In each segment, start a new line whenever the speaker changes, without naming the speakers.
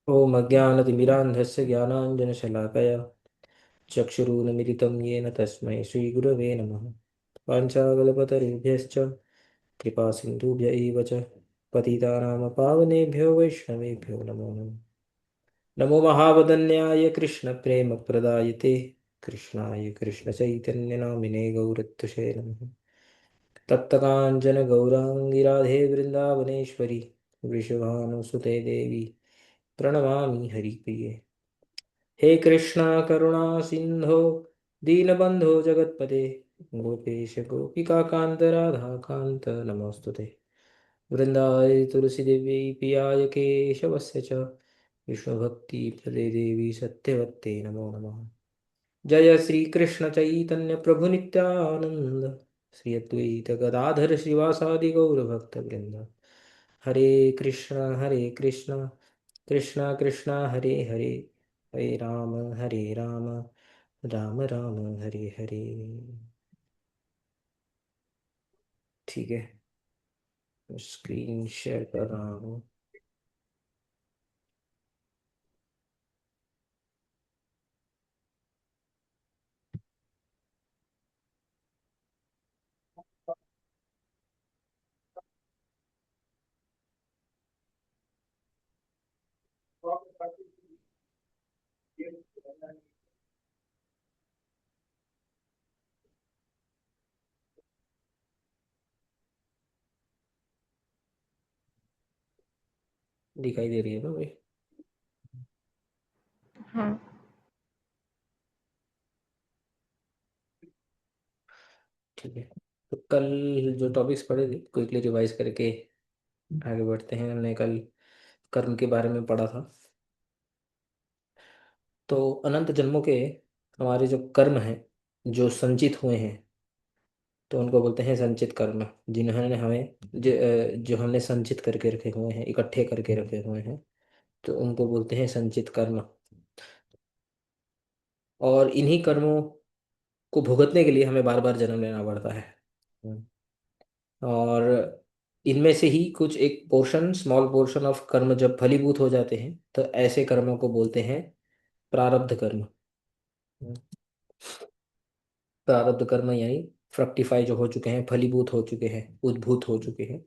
ओम अज्ञानतिमिरान्धस्य ज्ञानाञ्जनशलाकया चक्षुरुन्मिलितं येन तस्मै श्रीगुरवे नमः। वाञ्छाकल्पतरुभ्यश्च कृपासिन्धुभ्य एव च पतितानां पावनेभ्यो वैष्णवेभ्यो नमो नमः। नमो महावदन्याय कृष्णप्रेमप्रदायते कृष्णाय कृष्णचैतन्यनामिने गौरत्तुषे नमः। तप्तकाञ्चनगौराङ्गी राधे वृन्दावनेश्वरी वृषभानुसुते देवी प्रणमामि हरिप्रिये। हे कृष्णा करुणा सिंधो दीनबंधो जगत्पते गोपेश गोपिका कांत राधा कांत नमोस्तुते। वृंदाय तुलसी देवी पियाय केशवस्य च विष्णु भक्ति प्रदे देवी सत्यवत्ते नमो नमः। जय श्री कृष्ण चैतन्य प्रभु नित्यानंद श्री अद्वैत गदाधर श्रीवासादि गौर भक्त वृंद। हरे कृष्ण कृष्ण कृष्ण हरे हरे हरे राम राम राम हरे हरे। ठीक है, स्क्रीन शेयर कर रहा हूँ। दिखाई दे रही है ना भाई?
हाँ।
ठीक है, तो कल जो टॉपिक्स पढ़े थे क्विकली रिवाइज करके आगे बढ़ते हैं। हमने कल कर्म के बारे में पढ़ा था। तो अनंत जन्मों के हमारे जो कर्म हैं, जो संचित हुए हैं, तो उनको बोलते हैं संचित कर्म। जिन्होंने हमें जो हमने संचित करके रखे हुए हैं, इकट्ठे करके रखे हुए हैं, तो उनको बोलते हैं संचित कर्म। और इन्हीं कर्मों को भुगतने के लिए हमें बार बार जन्म लेना पड़ता है। हम्म। और इनमें से ही कुछ एक पोर्शन, स्मॉल पोर्शन ऑफ कर्म जब फलीभूत हो जाते हैं, तो ऐसे कर्मों को बोलते हैं प्रारब्ध कर्म। हम्म। प्रारब्ध कर्म यानी फ्रक्टिफाई जो हो चुके हैं, फलीभूत हो चुके हैं, उद्भूत हो चुके हैं।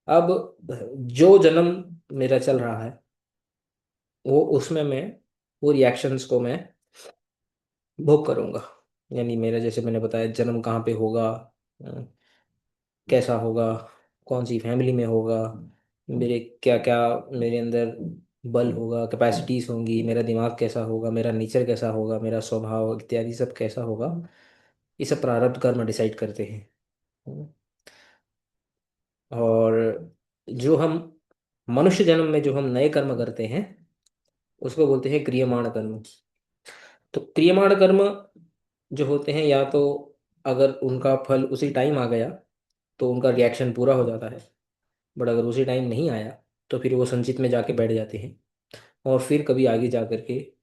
अब जो जन्म मेरा चल रहा है, वो उसमें मैं वो रिएक्शंस को मैं भोग करूंगा। यानी मेरा, जैसे मैंने बताया, जन्म कहाँ पे होगा, अ, कैसा होगा, कौन सी फैमिली में होगा, मेरे क्या क्या, मेरे अंदर बल होगा, कैपेसिटीज होंगी, मेरा दिमाग कैसा होगा, मेरा नेचर कैसा होगा, मेरा स्वभाव इत्यादि सब कैसा होगा, ये सब प्रारब्ध कर्म डिसाइड करते हैं। और जो हम मनुष्य जन्म में जो हम नए कर्म करते हैं, उसको बोलते हैं क्रियमाण कर्म। तो क्रियमाण कर्म जो होते हैं, या तो अगर उनका फल उसी टाइम आ गया तो उनका रिएक्शन पूरा हो जाता है, बट अगर उसी टाइम नहीं आया तो फिर वो संचित में जाके बैठ जाते हैं। और फिर कभी आगे जा करके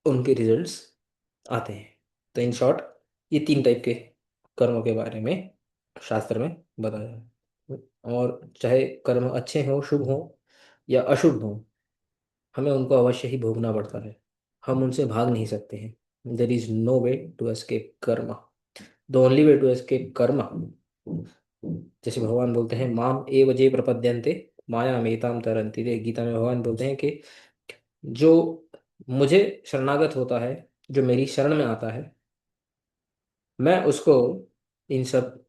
उनके रिजल्ट्स आते हैं। तो इन शॉर्ट, ये तीन टाइप के कर्मों के बारे में शास्त्र में बताया है। और चाहे कर्म अच्छे हों, शुभ हों या अशुभ हों, हमें उनको अवश्य ही भोगना पड़ता है। हम उनसे भाग नहीं सकते हैं। There is no way to escape karma. The only way to escape karma, जैसे भगवान बोलते हैं, माम एव जे प्रपद्यन्ते माया मेताम तरन्ति ते। गीता में भगवान बोलते हैं कि जो मुझे शरणागत होता है, जो मेरी शरण में आता है, मैं उसको इन सब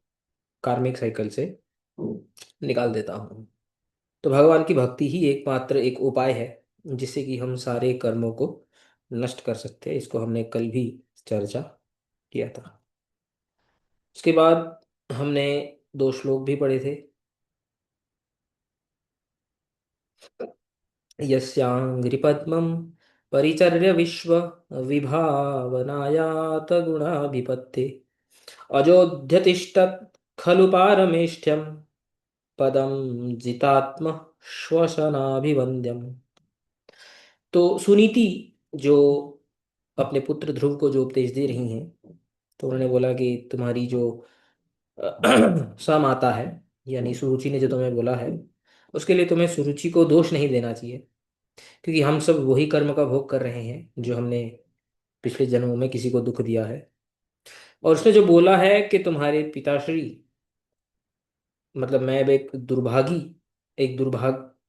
कार्मिक साइकिल से निकाल देता हूँ। तो भगवान की भक्ति ही एकमात्र एक उपाय है जिससे कि हम सारे कर्मों को नष्ट कर सकते हैं। इसको हमने कल भी चर्चा किया था। उसके बाद हमने दो श्लोक भी पढ़े थे। यस्यांघ्रिपद्मं परिचर्य विश्व विभावनायात गुणाभिपत्ति अजोध्यतिष्ठत् खलु पारमेष्ठ्यं पदम जितात्म श्वसनाभिवन्द्यम। तो सुनीति जो अपने पुत्र ध्रुव को जो उपदेश दे रही हैं, तो उन्होंने बोला कि तुम्हारी जो समाता है, यानी सुरुचि ने जो तुम्हें बोला है, उसके लिए तुम्हें सुरुचि को दोष नहीं देना चाहिए। क्योंकि हम सब वही कर्म का भोग कर रहे हैं जो हमने पिछले जन्मों में किसी को दुख दिया है। और उसने जो बोला है कि तुम्हारे पिताश्री, मतलब मैं अब एक दुर्भाग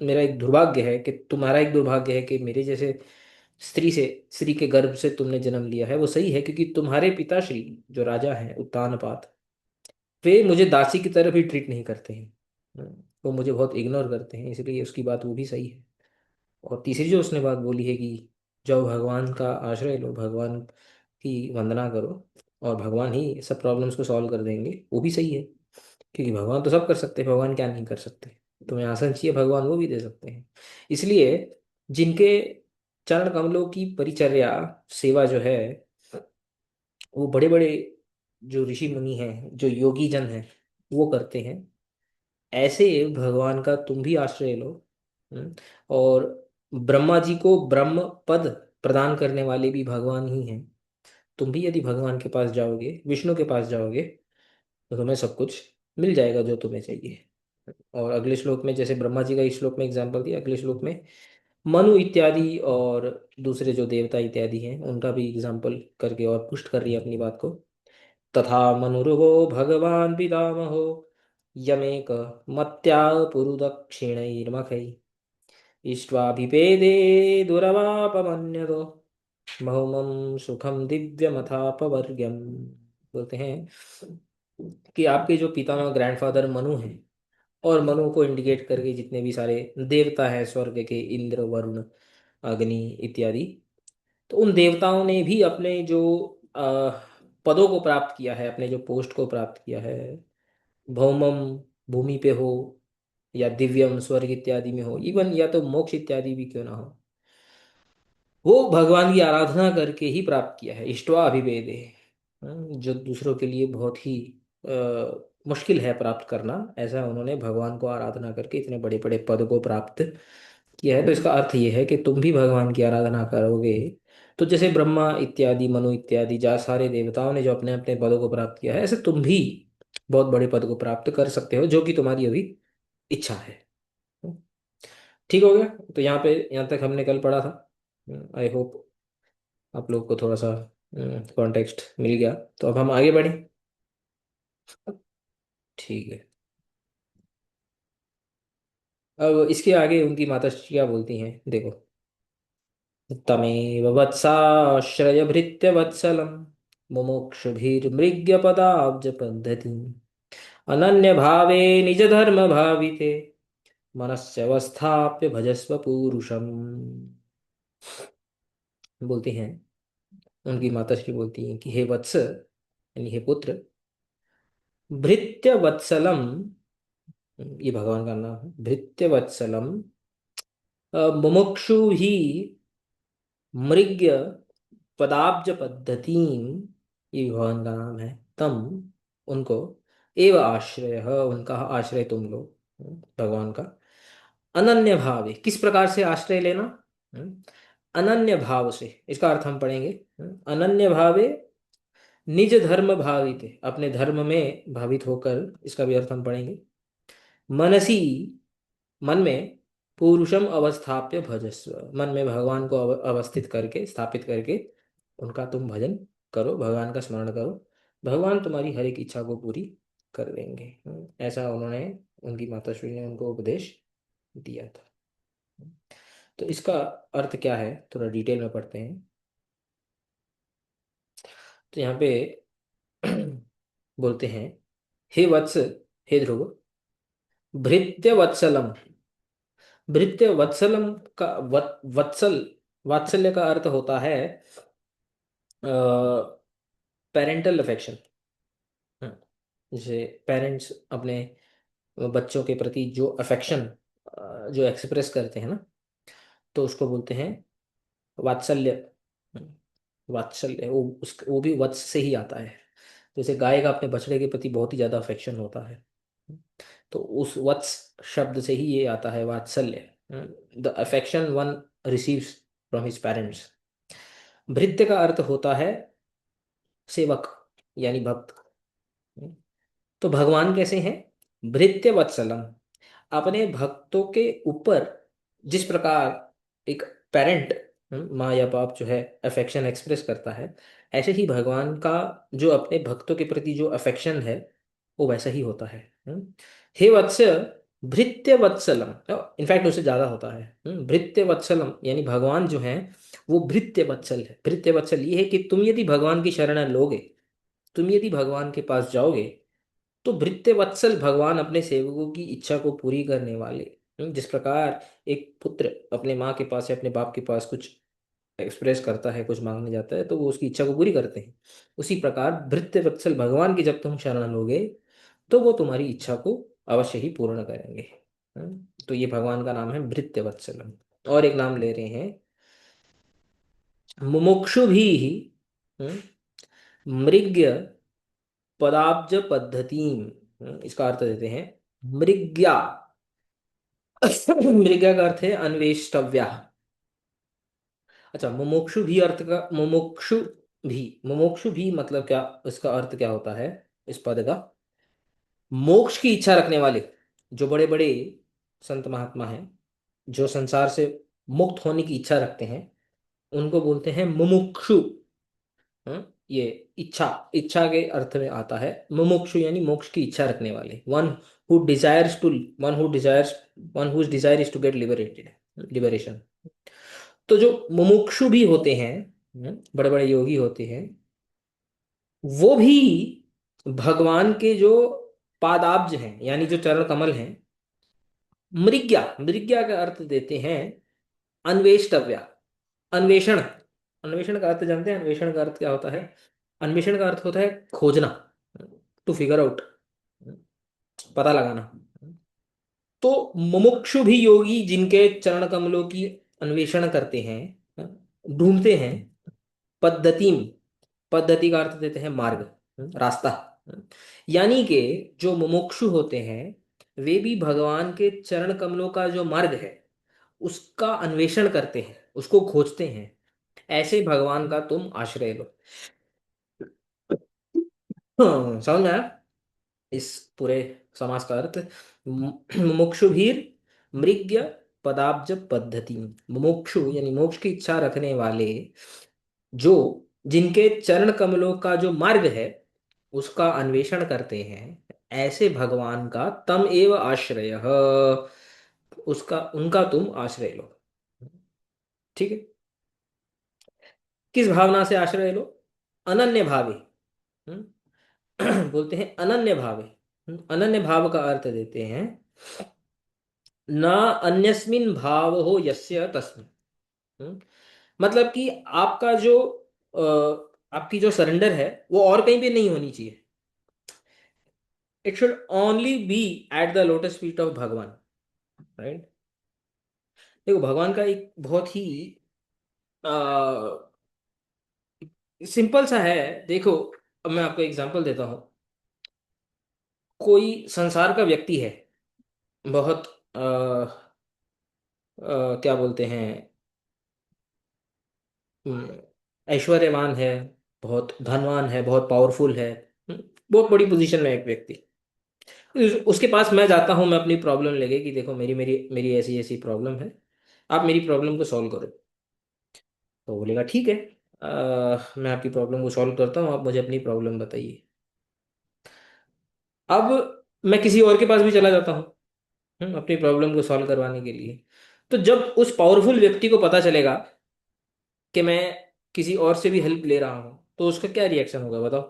मेरा एक दुर्भाग्य है कि तुम्हारा एक दुर्भाग्य है कि मेरे जैसे स्त्री के गर्भ से तुमने जन्म लिया है। वो सही है, क्योंकि तुम्हारे पिताश्री जो राजा हैं उत्तानपाद, वे मुझे दासी की तरफ ही ट्रीट नहीं करते हैं। वो मुझे बहुत इग्नोर करते हैं, इसलिए उसकी बात वो भी सही है। और तीसरी जो उसने बात बोली है कि जाओ भगवान का आश्रय लो, भगवान की वंदना करो और भगवान ही सब प्रॉब्लम्स को सॉल्व कर देंगे, वो भी सही है। क्योंकि भगवान तो सब कर सकते हैं, भगवान क्या नहीं कर सकते। तुम्हें आसन चाहिए, भगवान वो भी दे सकते हैं। इसलिए जिनके चरण कमलों की परिचर्या, सेवा जो है, वो बड़े बड़े जो ऋषि मुनि हैं, जो योगी जन हैं, वो करते हैं। ऐसे भगवान का तुम भी आश्रय लो। हम्म, और ब्रह्मा जी को ब्रह्म पद प्रदान करने वाले भी भगवान ही हैं। तुम भी यदि भगवान के पास जाओगे, विष्णु के पास जाओगे, तो तुम्हें सब कुछ मिल जाएगा जो तुम्हें चाहिए। और अगले श्लोक में, जैसे ब्रह्मा जी का इस श्लोक में एग्जाम्पल दिया, अगले श्लोक में मनु इत्यादि और दूसरे जो देवता इत्यादि हैं उनका भी एग्जाम्पल करके और पुष्ट कर रही है अपनी बात को। तथा मनुर्वो भगवान पितामहो यमेक मत्या पुरुदक्षिणैर्मखै इष्ट्वाभिपेदे दुरवापमन्यतो बहुमं सुखम दिव्यमथापवर्ग्यम। बोलते हैं कि आपके जो पितामह ग्रैंडफादर मनु हैं, और मनु को इंडिकेट करके जितने भी सारे देवता हैं स्वर्ग के, इंद्र वरुण अग्नि इत्यादि, तो उन देवताओं ने भी अपने जो अ, पदों को प्राप्त किया है, अपने जो पोस्ट को प्राप्त किया है, भौमम भूमि पे हो या दिव्यम स्वर्ग इत्यादि में हो, इवन या तो मोक्ष इत्यादि भी क्यों ना हो, वो भगवान की आराधना करके ही प्राप्त किया है। इष्ट्वा अभिवेदे, जो दूसरों के लिए बहुत ही मुश्किल है प्राप्त करना, ऐसा उन्होंने भगवान को आराधना करके इतने बड़े बड़े पद को प्राप्त किया है। तो इसका अर्थ ये है कि तुम भी भगवान की आराधना करोगे, तो जैसे ब्रह्मा इत्यादि, मनु इत्यादि, जा सारे देवताओं ने जो अपने अपने पदों को प्राप्त किया है, ऐसे तुम भी बहुत बड़े पद को प्राप्त कर सकते हो, जो कि तुम्हारी अभी इच्छा है। ठीक हो गया। तो यहाँ तक हमने कल पढ़ा था। आई होप आप लोग को थोड़ा सा कॉन्टेक्स्ट मिल गया। तो अब हम आगे बढ़ें। ठीक है। अब इसके आगे उनकी माताश्री क्या बोलती हैं, देखो। तमेव वत्साश्रयभृत्य वत्सलं मुमुक्षुभिर्मृग्यपदाब्ज पद्धति अनन्य भावे निज धर्म भाविते मनस्यवस्थाप्य भजस्व पूरुषम। बोलती हैं, उनकी माताश्री बोलती हैं कि हे वत्स, यानी हे पुत्र, भृत्य वत्सलम, ये भगवान का नाम है, भृत्य वत्सलम मुमुक्षु ही मृग्य पदाब्ज पद्धतिम, ये भगवान का नाम है, तम, उनको, एव आश्रय, उनका आश्रय तुम लो, भगवान का। अनन्य भाव, किस प्रकार से आश्रय लेना? हम्म, अनन्य भाव से, इसका अर्थ हम पढ़ेंगे। अनन्य भावे निज धर्म भावित, अपने धर्म में भावित होकर, इसका भी अर्थ हम पढ़ेंगे। मनसी, मन में, पुरुषम अवस्थाप्य भजस्व, मन में भगवान को अवस्थित करके, स्थापित करके उनका तुम भजन करो, भगवान का स्मरण करो, भगवान तुम्हारी हर एक इच्छा को पूरी कर देंगे। ऐसा उन्होंने, उनकी माताश्री ने उनको उपदेश दिया था। तो इसका अर्थ क्या है, थोड़ा डिटेल में पढ़ते हैं। तो यहाँ पे बोलते हैं, हे वत्स, हे ध्रुव, भृत्य वत्सलम। भृत्य वत्सलम का वत्सल, वात्सल्य का अर्थ होता है पेरेंटल अफेक्शन। जैसे पेरेंट्स अपने बच्चों के प्रति जो अफेक्शन जो एक्सप्रेस करते हैं ना, तो उसको बोलते हैं वात्सल्य। हम्म, वात्सल्य वो भी वत्स से ही आता है। जैसे गाय का अपने बछड़े के प्रति बहुत ही ज्यादा अफेक्शन होता है, तो उस वत्स शब्द से ही ये आता है, वात्सल्य, the affection one receives from his parents. भृत्य का अर्थ होता है सेवक, यानी भक्त। तो भगवान कैसे हैं? भृत्य वत्सलम, अपने भक्तों के ऊपर जिस प्रकार एक पेरेंट, माँ या बाप जो है अफेक्शन एक्सप्रेस करता है, ऐसे ही भगवान का जो अपने भक्तों के प्रति जो अफेक्शन है वो वैसा ही होता है। हे वत्स भृत्य वत्सलम, इनफैक्ट उससे ज्यादा होता है। भृत्य वत्सलम यानी भगवान जो है वो भृत्य वत्सल है। भृत्य वत्सल ये है कि तुम यदि भगवान की शरण लोगे, तुम यदि भगवान के पास जाओगे, तो भृत्य वत्सल भगवान अपने सेवकों की इच्छा को पूरी करने वाले। जिस प्रकार एक पुत्र अपने माँ के पास या अपने बाप के पास कुछ एक्सप्रेस करता है, कुछ मांगने जाता है, तो वो उसकी इच्छा को पूरी करते हैं। उसी प्रकार भृत्य वत्सल भगवान की जब तुम शरण लोगे, तो वो तुम्हारी इच्छा को अवश्य ही पूर्ण करेंगे। तो ये भगवान का नाम है भृत्य वत्सलम। और एक नाम ले रहे हैं मुमुक्षु भी, मृग्य पदाब्ज पद्धति। इसका अर्थ देते हैं मृग्या। मृग्या का अर्थ है अन्वेष्टव्या। अच्छा, मुमुक्षु भी अर्थ का, मुमुक्षु भी मतलब क्या, इसका अर्थ क्या होता है इस पद का? मोक्ष की इच्छा रखने वाले। जो बड़े बड़े संत महात्मा हैं, जो संसार से मुक्त होने की इच्छा रखते हैं, उनको बोलते हैं मुमुक्षु। ये इच्छा, इच्छा के अर्थ में आता है मुमुक्षु, यानी मोक्ष की इच्छा रखने वाले। One whose desire is to get liberated, liberation. तो जो मुमुक्षु भी होते हैं, बड़े बड़े योगी होते हैं, वो भी भगवान के जो पादाब्ज हैं यानी जो चरण कमल हैं, मृग्या, मृग्या का अर्थ देते हैं अन्वेष्टव्या, अन्वेषण। अन्वेषण का अर्थ जानते हैं? अन्वेषण का अर्थ क्या होता है? अन्वेषण का अर्थ होता है खोजना, टू फिगर आउट, पता लगाना। तो मुमुक्षु भी योगी जिनके चरण कमलों की अन्वेषण करते हैं, ढूंढते हैं, पद्धति, पद्धति का अर्थ देते हैं मार्ग, रास्ता। यानी कि जो मुमुक्षु होते हैं वे भी भगवान के चरण कमलों का जो मार्ग है उसका अन्वेषण करते हैं, उसको खोजते हैं। ऐसे भगवान का तुम आश्रय लो। समझ में आया इस पूरे समास का अर्थ? मुमुक्षुभीर मृग्य पदाब्ज पद्धति। मुमुक्षु यानी मोक्ष की इच्छा रखने वाले, जो जिनके चरण कमलों का जो मार्ग है उसका अन्वेषण करते हैं, ऐसे भगवान का तम एव आश्रय, उसका उनका तुम आश्रय लो। ठीक है? किस भावना से आश्रय लो? अनन्य भावे। बोलते हैं अनन्य भावे। अनन्य भाव का अर्थ देते हैं न अन्यस्मिन भाव हो यस्य तस्मिन। हम्म, मतलब कि आपका जो आपकी जो सरेंडर है वो और कहीं पे नहीं होनी चाहिए। It should only be at the lotus feet of भगवान। राइट? देखो भगवान का एक बहुत ही सिंपल सा है। देखो, अब मैं आपको एग्जांपल देता हूँ। कोई संसार का व्यक्ति है, बहुत क्या बोलते हैं, हम्म, ऐश्वर्यवान है, बहुत धनवान है, बहुत पावरफुल है, बहुत बड़ी पोजीशन में एक व्यक्ति। उसके पास मैं जाता हूँ, मैं अपनी प्रॉब्लम लेके कि देखो मेरी मेरी मेरी ऐसी ऐसी प्रॉब्लम है, आप मेरी प्रॉब्लम को सॉल्व करो। तो वो बोलेगा ठीक है, मैं आपकी प्रॉब्लम को सॉल्व करता हूँ, आप मुझे अपनी प्रॉब्लम बताइए। अब मैं किसी और के पास भी चला जाता हूँ, अपनी प्रॉब्लम को सॉल्व करवाने के लिए। तो जब उस पावरफुल व्यक्ति को पता चलेगा कि मैं किसी और से भी हेल्प ले रहा हूँ, तो उसका क्या रिएक्शन होगा बताओ?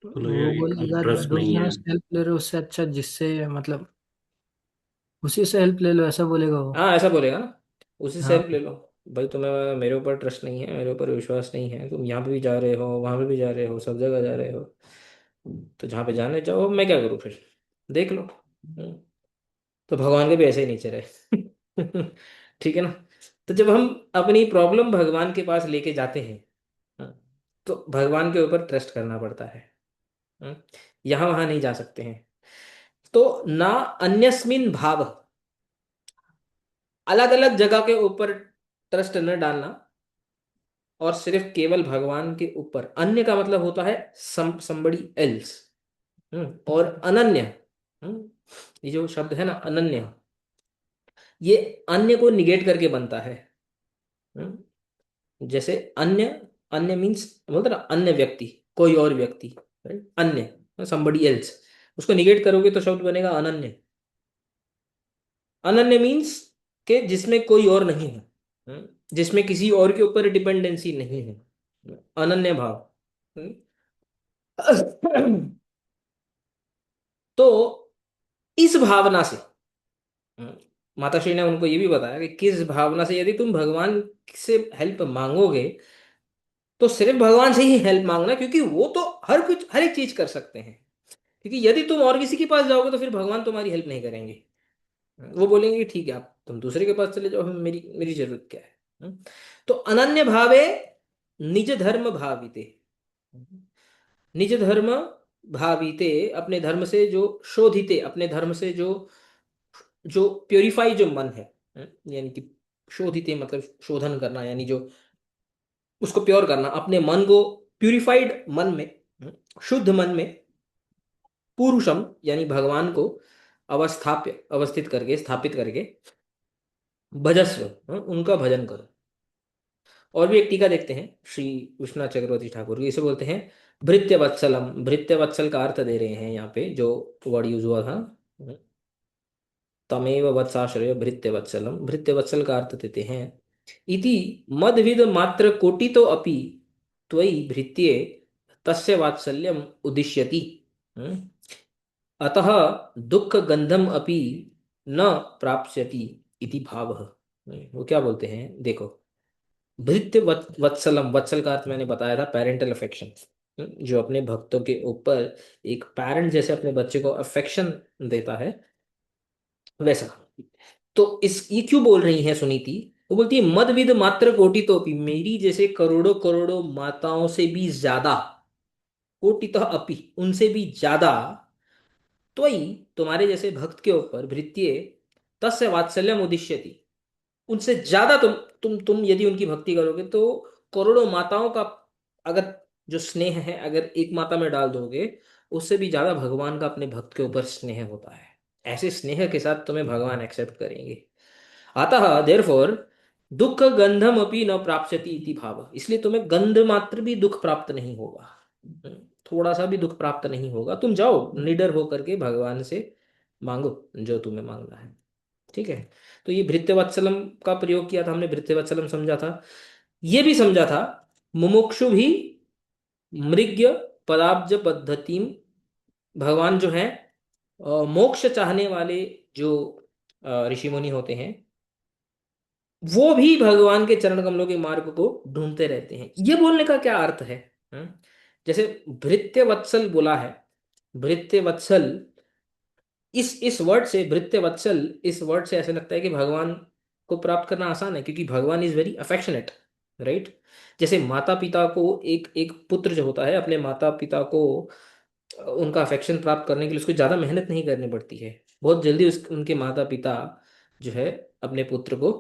बोलो
वो
यार, ये
बोलेगा
ट्रस्ट
जो
नहीं है।
जहाँ से हेल्प ले रहे हो उससे अच्छा जिससे मतलब उसी से हेल्प ले लो, ऐसा बोलेगा वो। हाँ, ऐसा बोलेगा ना, उसी से
हाँ।
हेल्प ले लो। भाई तुम्हें मेरे ऊपर ट्रस्ट नहीं है, मेरे ऊपर विश्वास नहीं है, तुम यहाँ पे भी जा रहे हो, वहां पे भी जा रहे हो, सब जगह जा रहे हो, तो जहाँ पे जाने जाओ, मैं क्या करूँ फिर? देख लो। तो भगवान के भी ऐसे ही नेचर है। ठीक है ना? तो जब हम अपनी प्रॉब्लम भगवान के पास लेके जाते हैं, हाँ, तो भगवान के ऊपर ट्रस्ट करना पड़ता है। यहाँ वहां नहीं जा सकते हैं। तो ना अन्यस्मिन भाव, अलग अलग जगह के ऊपर ट्रस्ट न डालना, और सिर्फ केवल भगवान के ऊपर। अन्य का मतलब होता है somebody else, और अनन्य, हम्म, ये जो शब्द है ना अनन्य, ये अन्य को निगेट करके बनता है। हम्म, जैसे अन्य, अन्य मीन्स बोलते ना अन्य व्यक्ति, कोई और व्यक्ति, राइट, अन्य somebody एल्स, उसको निगेट करोगे तो शब्द बनेगा अनन्य। अनन्य मीन्स के जिसमें कोई और नहीं है, जिसमें किसी और के ऊपर डिपेंडेंसी नहीं है, अनन्य भाव। तो इस भावना से, माता श्री ने उनको ये भी बताया कि किस भावना से यदि तुम भगवान से हेल्प मांगोगे, तो सिर्फ भगवान से ही हेल्प मांगना, क्योंकि वो तो हर कुछ, हर एक चीज कर सकते हैं। क्योंकि यदि तुम और किसी के पास जाओगे तो फिर भगवान तुम्हारी हेल्प नहीं करेंगे। वो बोलेंगे कि ठीक है, आप तुम दूसरे के पास चले जाओ, हमें मेरी मेरी जरूरत क्या है। तो अनन्य भावे निज धर्म भाविते, निज धर्म भाविते, अपने धर्म से जो शोधिते, अपने धर्म से जो जो प्योरीफाई जो मन है, यानी कि शोधिते मतलब शोधन करना, यानी जो उसको प्योर करना, अपने मन को प्यूरिफाइड मन में, शुद्ध मन में, पुरुषम यानी भगवान को अवस्थाप्य, अवस्थित करके, स्थापित करके, भजस्व, उनका भजन करो। और भी एक टीका देखते हैं श्री विश्वनाथ चक्रवर्ती ठाकुर की, इसे बोलते हैं भृत्य वत्सलम। भृत्य वत्सल का अर्थ दे रहे हैं यहाँ पे, जो वर्ड यूज हुआ था, तमेव वत्साश्रय भृत्य वत्सलम, भृत्य वत्सल का अर्थ देते हैं इति मदविद मात्र कोटितो अपि त्वयि भृत्ये तस्य वात्सल्यम उदिश्यति। हम्म, अतः दुख गंधम अपि न प्राप्स्यति इति भावः। वो क्या बोलते हैं देखो, भृत्य वत्सलम, वत्सल का अर्थ मैंने बताया था पेरेंटल अफेक्शन, जो अपने भक्तों के ऊपर एक पेरेंट जैसे अपने बच्चे को अफेक्शन देता है, वैसा। तो इस ये क्यों बोल रही है सुनीति, वो बोलती है मदविद मात्र कोटि तो अपि, मेरी जैसे करोड़ों करोड़ों माताओं से भी ज्यादा, कोटितः अपि उनसे भी ज्यादा, त्वयि तुम्हारे जैसे भक्त के ऊपर, भृत्ये तस्य वात्सल्यम उदिश्यति, उनसे ज्यादा तुम यदि उनकी भक्ति करोगे तो करोड़ों माताओं का अगर जो स्नेह है अगर एक माता में डाल दोगे, उससे भी ज्यादा भगवान का अपने भक्त के ऊपर स्नेह होता है। ऐसे स्नेह के साथ तुम्हें भगवान एक्सेप्ट करेंगे। अतः देयरफॉर दुख गंधम अपि न प्राप्स्यति इति भाव, इसलिए तुम्हें गंध मात्र भी दुख प्राप्त नहीं होगा, थोड़ा सा भी दुख प्राप्त नहीं होगा। तुम जाओ निडर होकर के भगवान से मांगो जो तुम्हें मांगना है। ठीक है। तो ये भृत्यवत्सलम का प्रयोग किया था हमने, भृत्यवत्सलम समझा था। ये भी समझा था मुमुक्षु भी मृग्य पदाब्ज पद्धति, भगवान जो है मोक्ष चाहने वाले जो ऋषि मुनि होते हैं, वो भी भगवान के चरण कमलों के मार्ग को ढूंढते रहते हैं। ये बोलने का क्या अर्थ है? हम्म? जैसे भृत्य वत्सल बोला है, भृत्य वत्सल, इस वर्ड से, भृत्य वत्सल, इस वर्ड से ऐसे लगता है कि भगवान को प्राप्त करना आसान है, क्योंकि भगवान इज वेरी अफेक्शनेट, राइट। जैसे माता पिता को, एक एक पुत्र जो होता है अपने माता पिता को उनका अफेक्शन प्राप्त करने के लिए उसको ज्यादा मेहनत नहीं करनी पड़ती है, बहुत जल्दी उनके माता पिता जो है अपने पुत्र को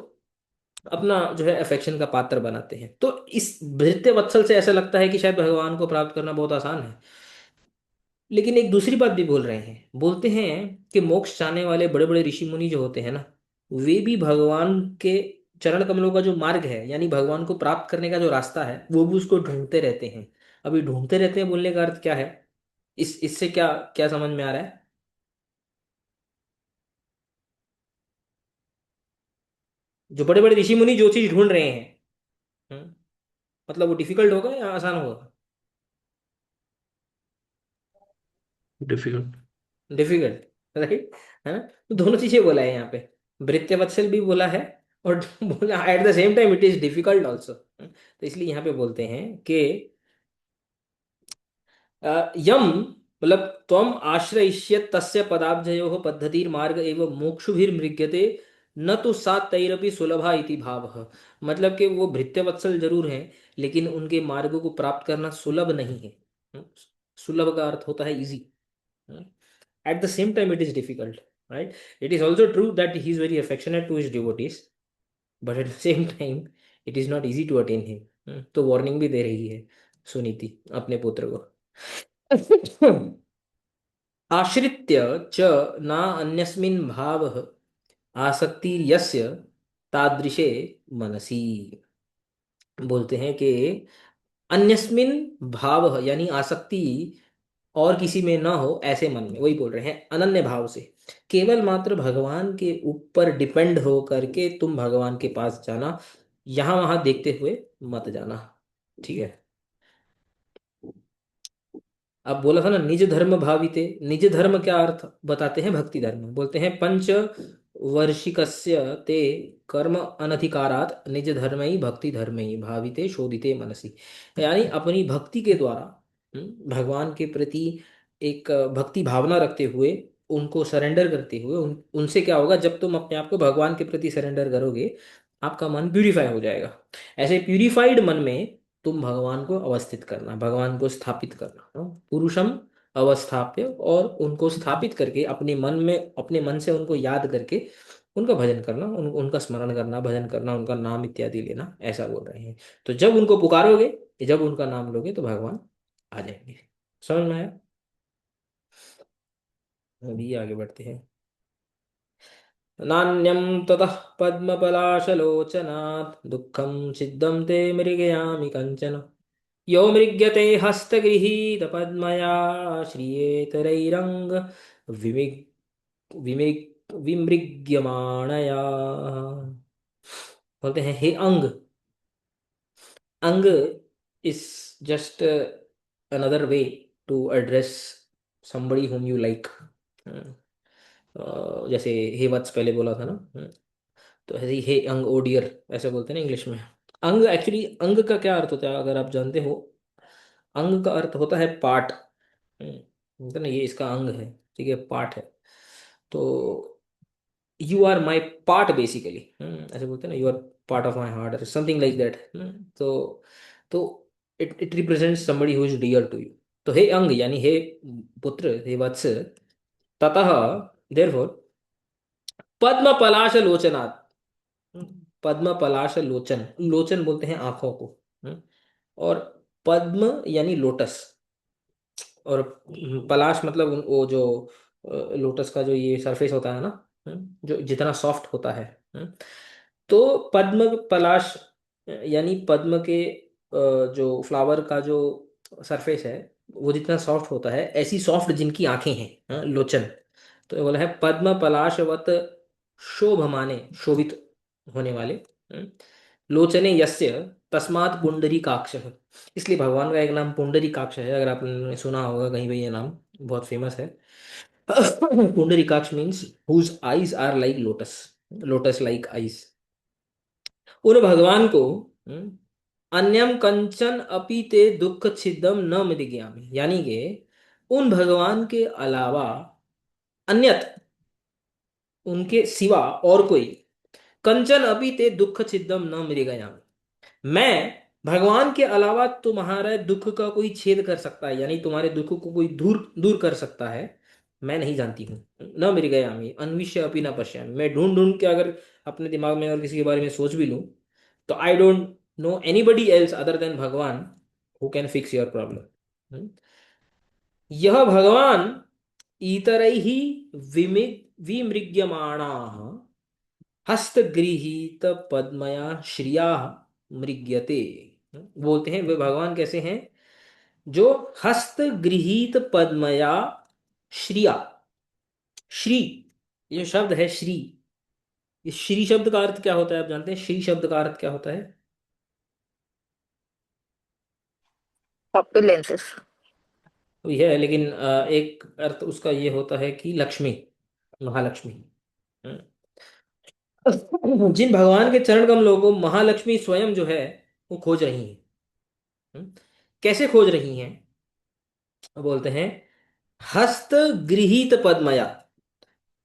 अपना जो है अफेक्शन का पात्र बनाते हैं। तो इस भृत्य वत्सल से ऐसा लगता है कि शायद भगवान को प्राप्त करना बहुत आसान है। लेकिन एक दूसरी बात भी बोल रहे हैं, बोलते हैं कि मोक्ष चाहने वाले बड़े बड़े ऋषि मुनि जो होते हैं ना, वे भी भगवान के चरण कमलों का जो मार्ग है, यानी भगवान को प्राप्त करने का जो रास्ता है, वो भी उसको ढूंढते रहते हैं। अभी ढूंढते रहते हैं बोलने का अर्थ क्या है, इस इससे क्या क्या समझ में आ रहा है? जो बड़े बड़े ऋषि मुनि जो चीज ढूंढ रहे हैं, हम्म, मतलब वो डिफिकल्ट होगा या आसान होगा?
डिफिकल्ट।
डिफिकल्ट, राइट, है ना। तो दोनों चीजें बोला है यहाँ पे, भृत्य वत्सल भी बोला है, और बोला eight the same time it is difficult also. तो इसलिए यहाँ पे बोलते हैं कि यम मतलब त्वम आश्रयिष्यत् तस्य पदाब्जयोः पद्धतिर्मार्ग एव मोक्षुभिर्मृग्यते, न तो सा तैरपि सुलभा इति भावः। मतलब कि वो भृत्यवत्सल जरूर हैं, लेकिन उनके मार्ग को प्राप्त करना सुलभ नहीं है। हम्म, सुलभ का अर्थ होता है easy, at the same time it is difficult, right? It is also true that he is very affectionate to his devotees, but at the same time it is not easy to attain him। तो warning भी दे रही है सुनीति अपने पुत्र को। आश्रित्य च न अन्यस्मिन् भावः आसक्तिर्यस्य तादृशे मनसी। बोलते हैं कि अन्यस्मिन भाव यानी आसक्ति और किसी में ना हो ऐसे मन में, वही बोल रहे हैं अनन्य भाव से, केवल मात्र भगवान के ऊपर डिपेंड हो करके तुम भगवान के पास जाना, यहां वहां देखते हुए मत जाना। ठीक है। अब बोला था ना निज धर्म भाविते, निज धर्म क्या अर्थ बताते हैं, भक्ति धर्म बोलते हैं पंच वर्षिकस्य ते कर्म अनधिकारात निज धर्म ही भक्ति धर्म ही भाविते शोधिते मनसी। यानी अपनी भक्ति के द्वारा भगवान के प्रति एक भक्ति भावना रखते हुए, उनको सरेंडर करते हुए, उनसे क्या होगा, जब तुम अपने आप को भगवान के प्रति सरेंडर करोगे आपका मन प्यूरिफाई हो जाएगा। ऐसे प्यूरिफाइड मन में तुम भगवान को अवस्थित करना, भगवान को स्थापित करना, पुरुषम अवस्थाप्य, और उनको स्थापित करके अपने मन में, अपने मन से उनको याद करके उनका भजन करना, उनका स्मरण करना, भजन करना, उनका नाम इत्यादि लेना, ऐसा बोल रहे हैं। तो जब उनको पुकारोगे, जब उनका नाम लोगे तो भगवान आ जाएंगे। समझ में आया? अभी आगे बढ़ते हैं। नान्यं ततः पद्मपलाशलोचनात् दुःखं सिद्धं ते मृगयामि कञ्चन। यो मृग्यते हस्तगृहीतपद्मया श्रियेतरैरङ्ग विमिग् विमृग्यमाणया। बोलते हैं हे अंग, अंग is just another way to address somebody whom you like। जैसे हे वत्स पहले बोला था ना। तो ऐसे ही हे अंग ओ डियर ऐसे बोलते हैं ना इंग्लिश में। अंग एक्चुअली, अंग का क्या अर्थ होता है अगर आप जानते हो, अंग का अर्थ होता है पार्ट। बोलते हैं ना ये इसका अंग है, ठीक है, पार्ट है। तो you are my part basically, ऐसे बोलते हैं ना, you are part of my heart, something like that. तो it it represents somebody who is dear to you. तो हे अंग यानी हे पुत्र, हे वत्स, ततः देयरफॉर पद्म पलाश लोचनात्। पद्म पलाश लोचन, लोचन बोलते हैं आंखों को। हम्म, और पद्म यानी लोटस, और पलाश मतलब वो जो लोटस का जो ये सरफेस होता है ना, जो जितना सॉफ्ट होता है। तो पद्म पलाश यानी पद्म के जो फ्लावर का जो सरफेस है वो जितना सॉफ्ट होता है, ऐसी सॉफ्ट जिनकी आंखें हैं, लोचन। तो ये बोला है पद्म पलाशवत शोभमाने, शोभित होने वाले, लोचने यस्य तस्मात् पुंडरीकाक्ष। इसलिए भगवान का एक नाम पुंडरीकाक्ष है, अगर आपने सुना होगा कहीं भी, ये नाम बहुत फेमस है। Pundarikaksha means whose eyes are like lotus, lotus like eyes. उन भगवान को अन्यम कंचन अपि ते दुख छिदम न मृग्यामि, यानी कि उन भगवान के अलावा अन्यत, उनके सिवा और कोई, कंचन अपि ते दुख छिदम न मृग्यामि, मैं भगवान के अलावा तुम्हारे दुख का कोई छेद कर सकता है, यानी तुम्हारे दुख को कोई दूर दूर कर सकता है, मैं नहीं जानती हूँ। न मेरी गयामी अन्विष्य अपनी न पश्यामी, मैं ढूंढ ढूंढ के अगर अपने दिमाग में और किसी के बारे में सोच भी लूँ, तो I don't know anybody else other than Bhagwan who can fix your problem. यह भगवान इतरैः विमृग्यमाणाः हस्तगृहीत पद्मया श्रिया मृग्यते। बोलते हैं वे भगवान कैसे हैं, जो हस्तगृहीत पद्मया श्रिया, श्री, ये शब्द है श्री, इस श्री शब्द का अर्थ क्या होता है आप जानते हैं, श्री शब्द का अर्थ क्या होता है?
ऑपुलेंसेस।
तो यह है, लेकिन एक अर्थ उसका ये होता है कि लक्ष्मी, महालक्ष्मी। जिन भगवान के चरण कमलों को महालक्ष्मी स्वयं जो है वो खोज रही है। कैसे खोज रही हैं? बोलते हैं हस्त गृहीत पद्मया,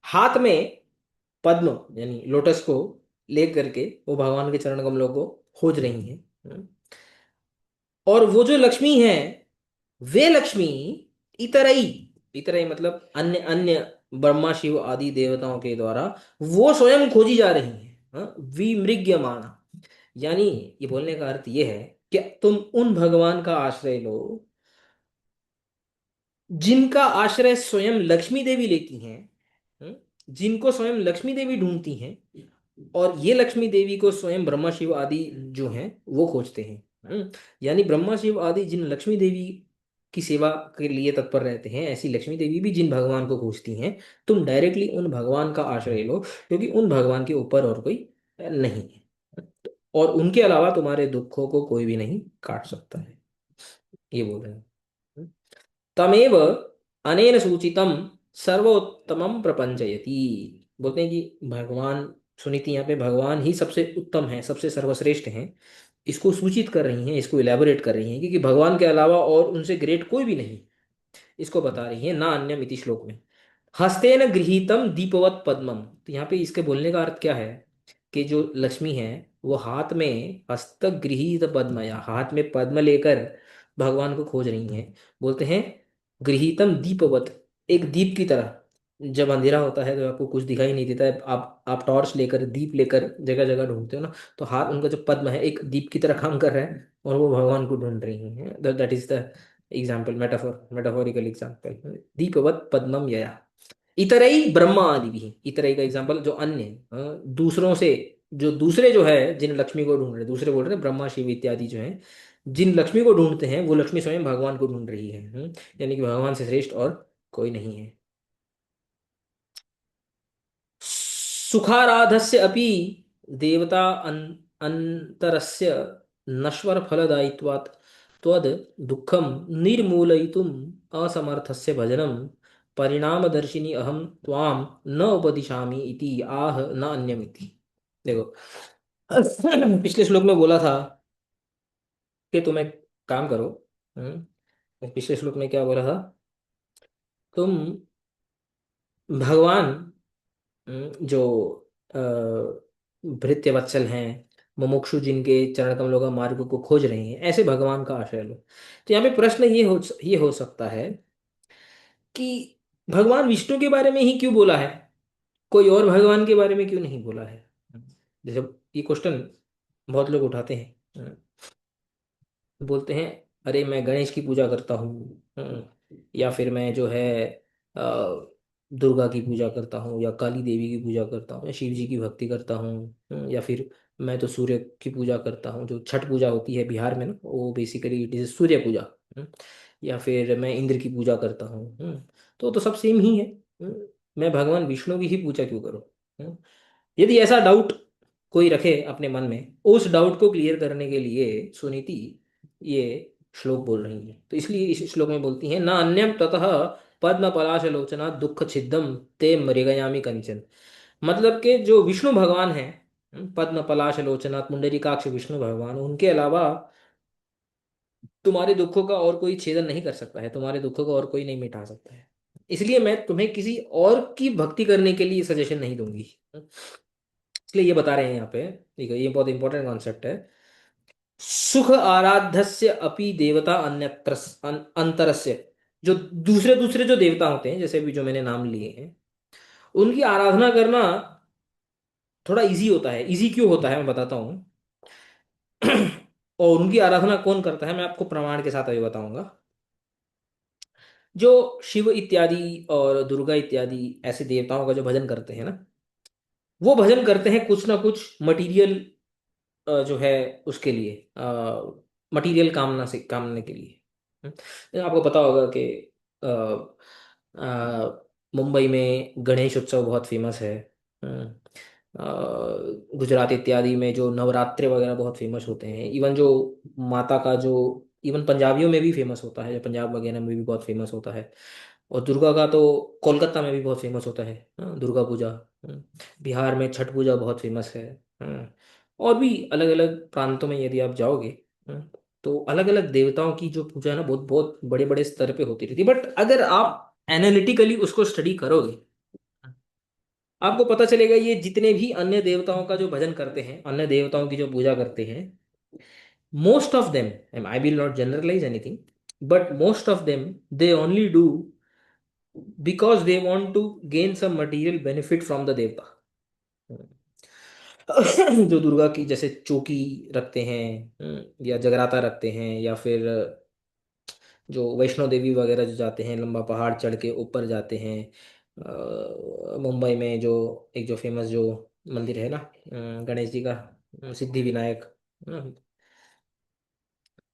हाथ में पद्म यानी लोटस को ले करके वो भगवान के चरण कमलों को खोज रही हैं। और वो जो लक्ष्मी है, वे लक्ष्मी इतरई, इतरई मतलब अन्य अन्य ब्रह्मा शिव आदि देवताओं के द्वारा वो स्वयं खोजी जा रही हैं। विमृग्यमाणा, यानी ये बोलने का अर्थ ये है कि तुम उन भगवान का आश्रय लो जिनका आश्रय स्वयं लक्ष्मी देवी लेती हैं, हम्म, जिनको स्वयं लक्ष्मी देवी ढूंढती हैं, और ये लक्ष्मी देवी को स्वयं ब्रह्मा शिव आदि जो हैं वो खोजते हैं। यानी ब्रह्मा शिव आदि जिन लक्ष्मी देवी की सेवा के लिए तत्पर रहते हैं, ऐसी लक्ष्मी देवी भी जिन भगवान को खोजती हैं, तुम डायरेक्टली उन भगवान का आश्रय लो, क्योंकि उन भगवान के ऊपर और कोई नहीं है, और उनके अलावा तुम्हारे दुखों को कोई भी नहीं काट सकता है, ये बोल रहे हैं। तमेव अनेन सूचितम सर्वोत्तमम प्रपंचयति। बोलते हैं कि भगवान, सुनीति यहाँ पे भगवान ही सबसे उत्तम है, सबसे सर्वश्रेष्ठ हैं, इसको सूचित कर रही हैं, इसको इलेबोरेट कर रही हैं, क्योंकि भगवान के अलावा और उनसे ग्रेट कोई भी नहीं, इसको बता रही है ना अन्यम इति श्लोक में। हस्तेन गृहीतम दीपवत पद्मम, तो यहाँ पे इसके बोलने का अर्थ क्या है, कि जो लक्ष्मी है वो हाथ में हस्त गृहीत पद्म, या हाथ में पद्म लेकर भगवान को खोज रही हैं। बोलते हैं गृहीतम दीपवत, एक दीप की तरह। जब अंधेरा होता है तो आपको कुछ दिखाई नहीं देता है, आप टॉर्च लेकर दीप लेकर जगह जगह ढूंढते हो ना, तो हाथ उनका जो पद्म है एक दीप की तरह काम कर रहा है, और वो भगवान को ढूंढ रही हैं। That is the example, metaphorical example, दीपवत पद्मम यया। इतरई ब्रह्मा आदि भी, इतरई का एग्जाम्पल जो अन्य, दूसरों से, जो दूसरे जो है जिन लक्ष्मी को ढूंढ रहे, दूसरे बोल रहे हैं ब्रह्मा शिव इत्यादि जो हैं, जिन लक्ष्मी को ढूंढते हैं वो लक्ष्मी स्वयं भगवान को ढूंढ रही है। यानी कि भगवान से श्रेष्ठ और कोई नहीं है। सुखाराधस्य अपि देवता अंतरस्य नश्वर फलदायित्वात् त्वद् दुःखं निर्मूलयितुम् असमर्थस्य भजनं परिणामदर्शिनी अहं त्वां न उपदिशामि इति आह न अन्यमिति। देखो, पिछले श्लोक में बोला था कि तुम एक काम करो। पिछले श्लोक में क्या बोला था, तुम भगवान, जो अ, भृत्यवत्सल हैं, मुमुक्षु जिनके चरण कमलों का मार्ग को खोज रहे हैं, ऐसे भगवान का आश्रय लो। तो यहाँ पे प्रश्न ये हो सकता है कि भगवान विष्णु के बारे में ही क्यों बोला है, कोई और भगवान के बारे में क्यों नहीं बोला है। जैसे ये क्वेश्चन बहुत लोग उठाते हैं, बोलते हैं अरे मैं गणेश की पूजा करता हूँ, या फिर मैं जो है अ, दुर्गा की पूजा करता हूँ, या काली देवी की पूजा करता हूँ, या शिव जी की भक्ति करता हूँ, या फिर मैं तो सूर्य की पूजा करता हूँ, जो छठ पूजा होती है बिहार में ना, वो बेसिकली इट इज सूर्य पूजा। या फिर मैं इंद्र की पूजा करता हूँ। तो सब सेम ही है। मैं भगवान विष्णु की ही पूजा क्यों करूँ। यदि ऐसा डाउट कोई रखे अपने मन में, उस डाउट को क्लियर करने के लिए सुनीति ये श्लोक बोल रही है। तो इसलिए इस श्लोक में बोलती हैं ना अन्यम ततः पद्म पलाश लोचना दुख छिद्दम ते मृगयामी कंचन। मतलब कि जो विष्णु भगवान है, पद्म पलाश लोचना पुंडरीकाक्ष विष्णु भगवान, उनके अलावा तुम्हारे दुखों का और कोई छेदन नहीं कर सकता है, तुम्हारे दुखों को और कोई नहीं मिटा सकता है। इसलिए मैं तुम्हें किसी और की भक्ति करने के लिए सजेशन नहीं दूंगी। इसलिए ये बता रहे हैं यहाँ पे, ठीक है, ये बहुत इंपॉर्टेंट कॉन्सेप्ट है। सुख आराध्यस्य अपि देवता अन्यत्र अंतरस्य, जो दूसरे दूसरे जो देवता होते हैं, जैसे अभी जो मैंने नाम लिए हैं, उनकी आराधना करना थोड़ा इजी होता है। इजी क्यों होता है मैं बताता हूँ। और उनकी आराधना कौन करता है मैं आपको प्रमाण के साथ अभी बताऊंगा। जो शिव इत्यादि और दुर्गा इत्यादि ऐसे देवताओं का जो भजन करते हैं ना, वो भजन करते हैं कुछ ना कुछ मटेरियल, जो है उसके लिए, मटेरियल कामना से कामने के लिए। आपको पता होगा कि अ, मुंबई में गणेश उत्सव बहुत फेमस है। गुजरात इत्यादि में जो नवरात्रे वगैरह बहुत फेमस होते हैं। इवन जो माता का जो, इवन पंजाबियों में भी फेमस होता है, पंजाब वगैरह में भी बहुत फेमस होता है। और दुर्गा का तो कोलकाता में भी बहुत फेमस होता है, दुर्गा पूजा। बिहार में छठ पूजा बहुत फेमस है। और भी अलग अलग प्रांतों में यदि आप जाओगे, तो अलग अलग देवताओं की जो पूजा है ना, बहुत बहुत बड़े बड़े स्तर पे होती रहती है। बट अगर आप एनालिटिकली उसको स्टडी करोगे, आपको पता चलेगा ये जितने भी अन्य देवताओं का जो भजन करते हैं, अन्य देवताओं की जो पूजा करते हैं, most of them, I will not generalize anything, but most of them they only do because they want to gain some material benefit from the देवता। जो दुर्गा की जैसे चौकी रखते हैं, या जगराता रखते हैं, या फिर जो वैष्णो देवी वगैरह जो जाते हैं, लंबा पहाड़ चढ़ के ऊपर जाते हैं। मुंबई में जो एक जो फेमस जो मंदिर है ना, गणेश जी का, सिद्धि विनायक, है ना?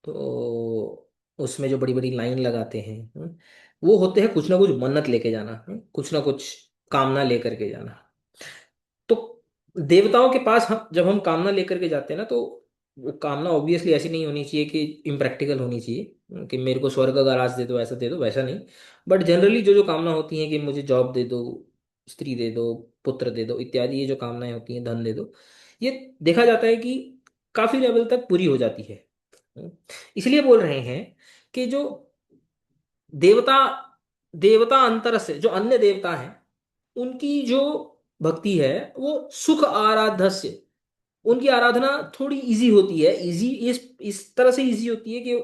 तो उसमें जो बड़ी बड़ी लाइन लगाते हैं, वो होते हैं कुछ ना कुछ मन्नत लेके जाना, कुछ ना कुछ कामना लेकर के जाना। तो देवताओं के पास हम जब हम कामना लेकर के जाते हैं ना, तो वो कामना ऑब्वियसली ऐसी नहीं होनी चाहिए कि इम्प्रैक्टिकल होनी चाहिए, कि मेरे को स्वर्ग का राज दे दो, ऐसा दे दो, वैसा नहीं। बट जनरली जो जो कामना होती है कि मुझे जॉब दे दो, स्त्री दे दो, पुत्र दे दो इत्यादि, ये जो कामनाएं होती हैं, धन दे दो, ये देखा जाता है कि काफी लेवल तक पूरी हो जाती है। इसलिए बोल रहे हैं कि जो देवता देवता अंतर से जो अन्य देवता हैं, उनकी जो भक्ति है वो सुख आराधस्य, उनकी आराधना थोड़ी इजी होती है। इजी इस तरह से इजी होती है कि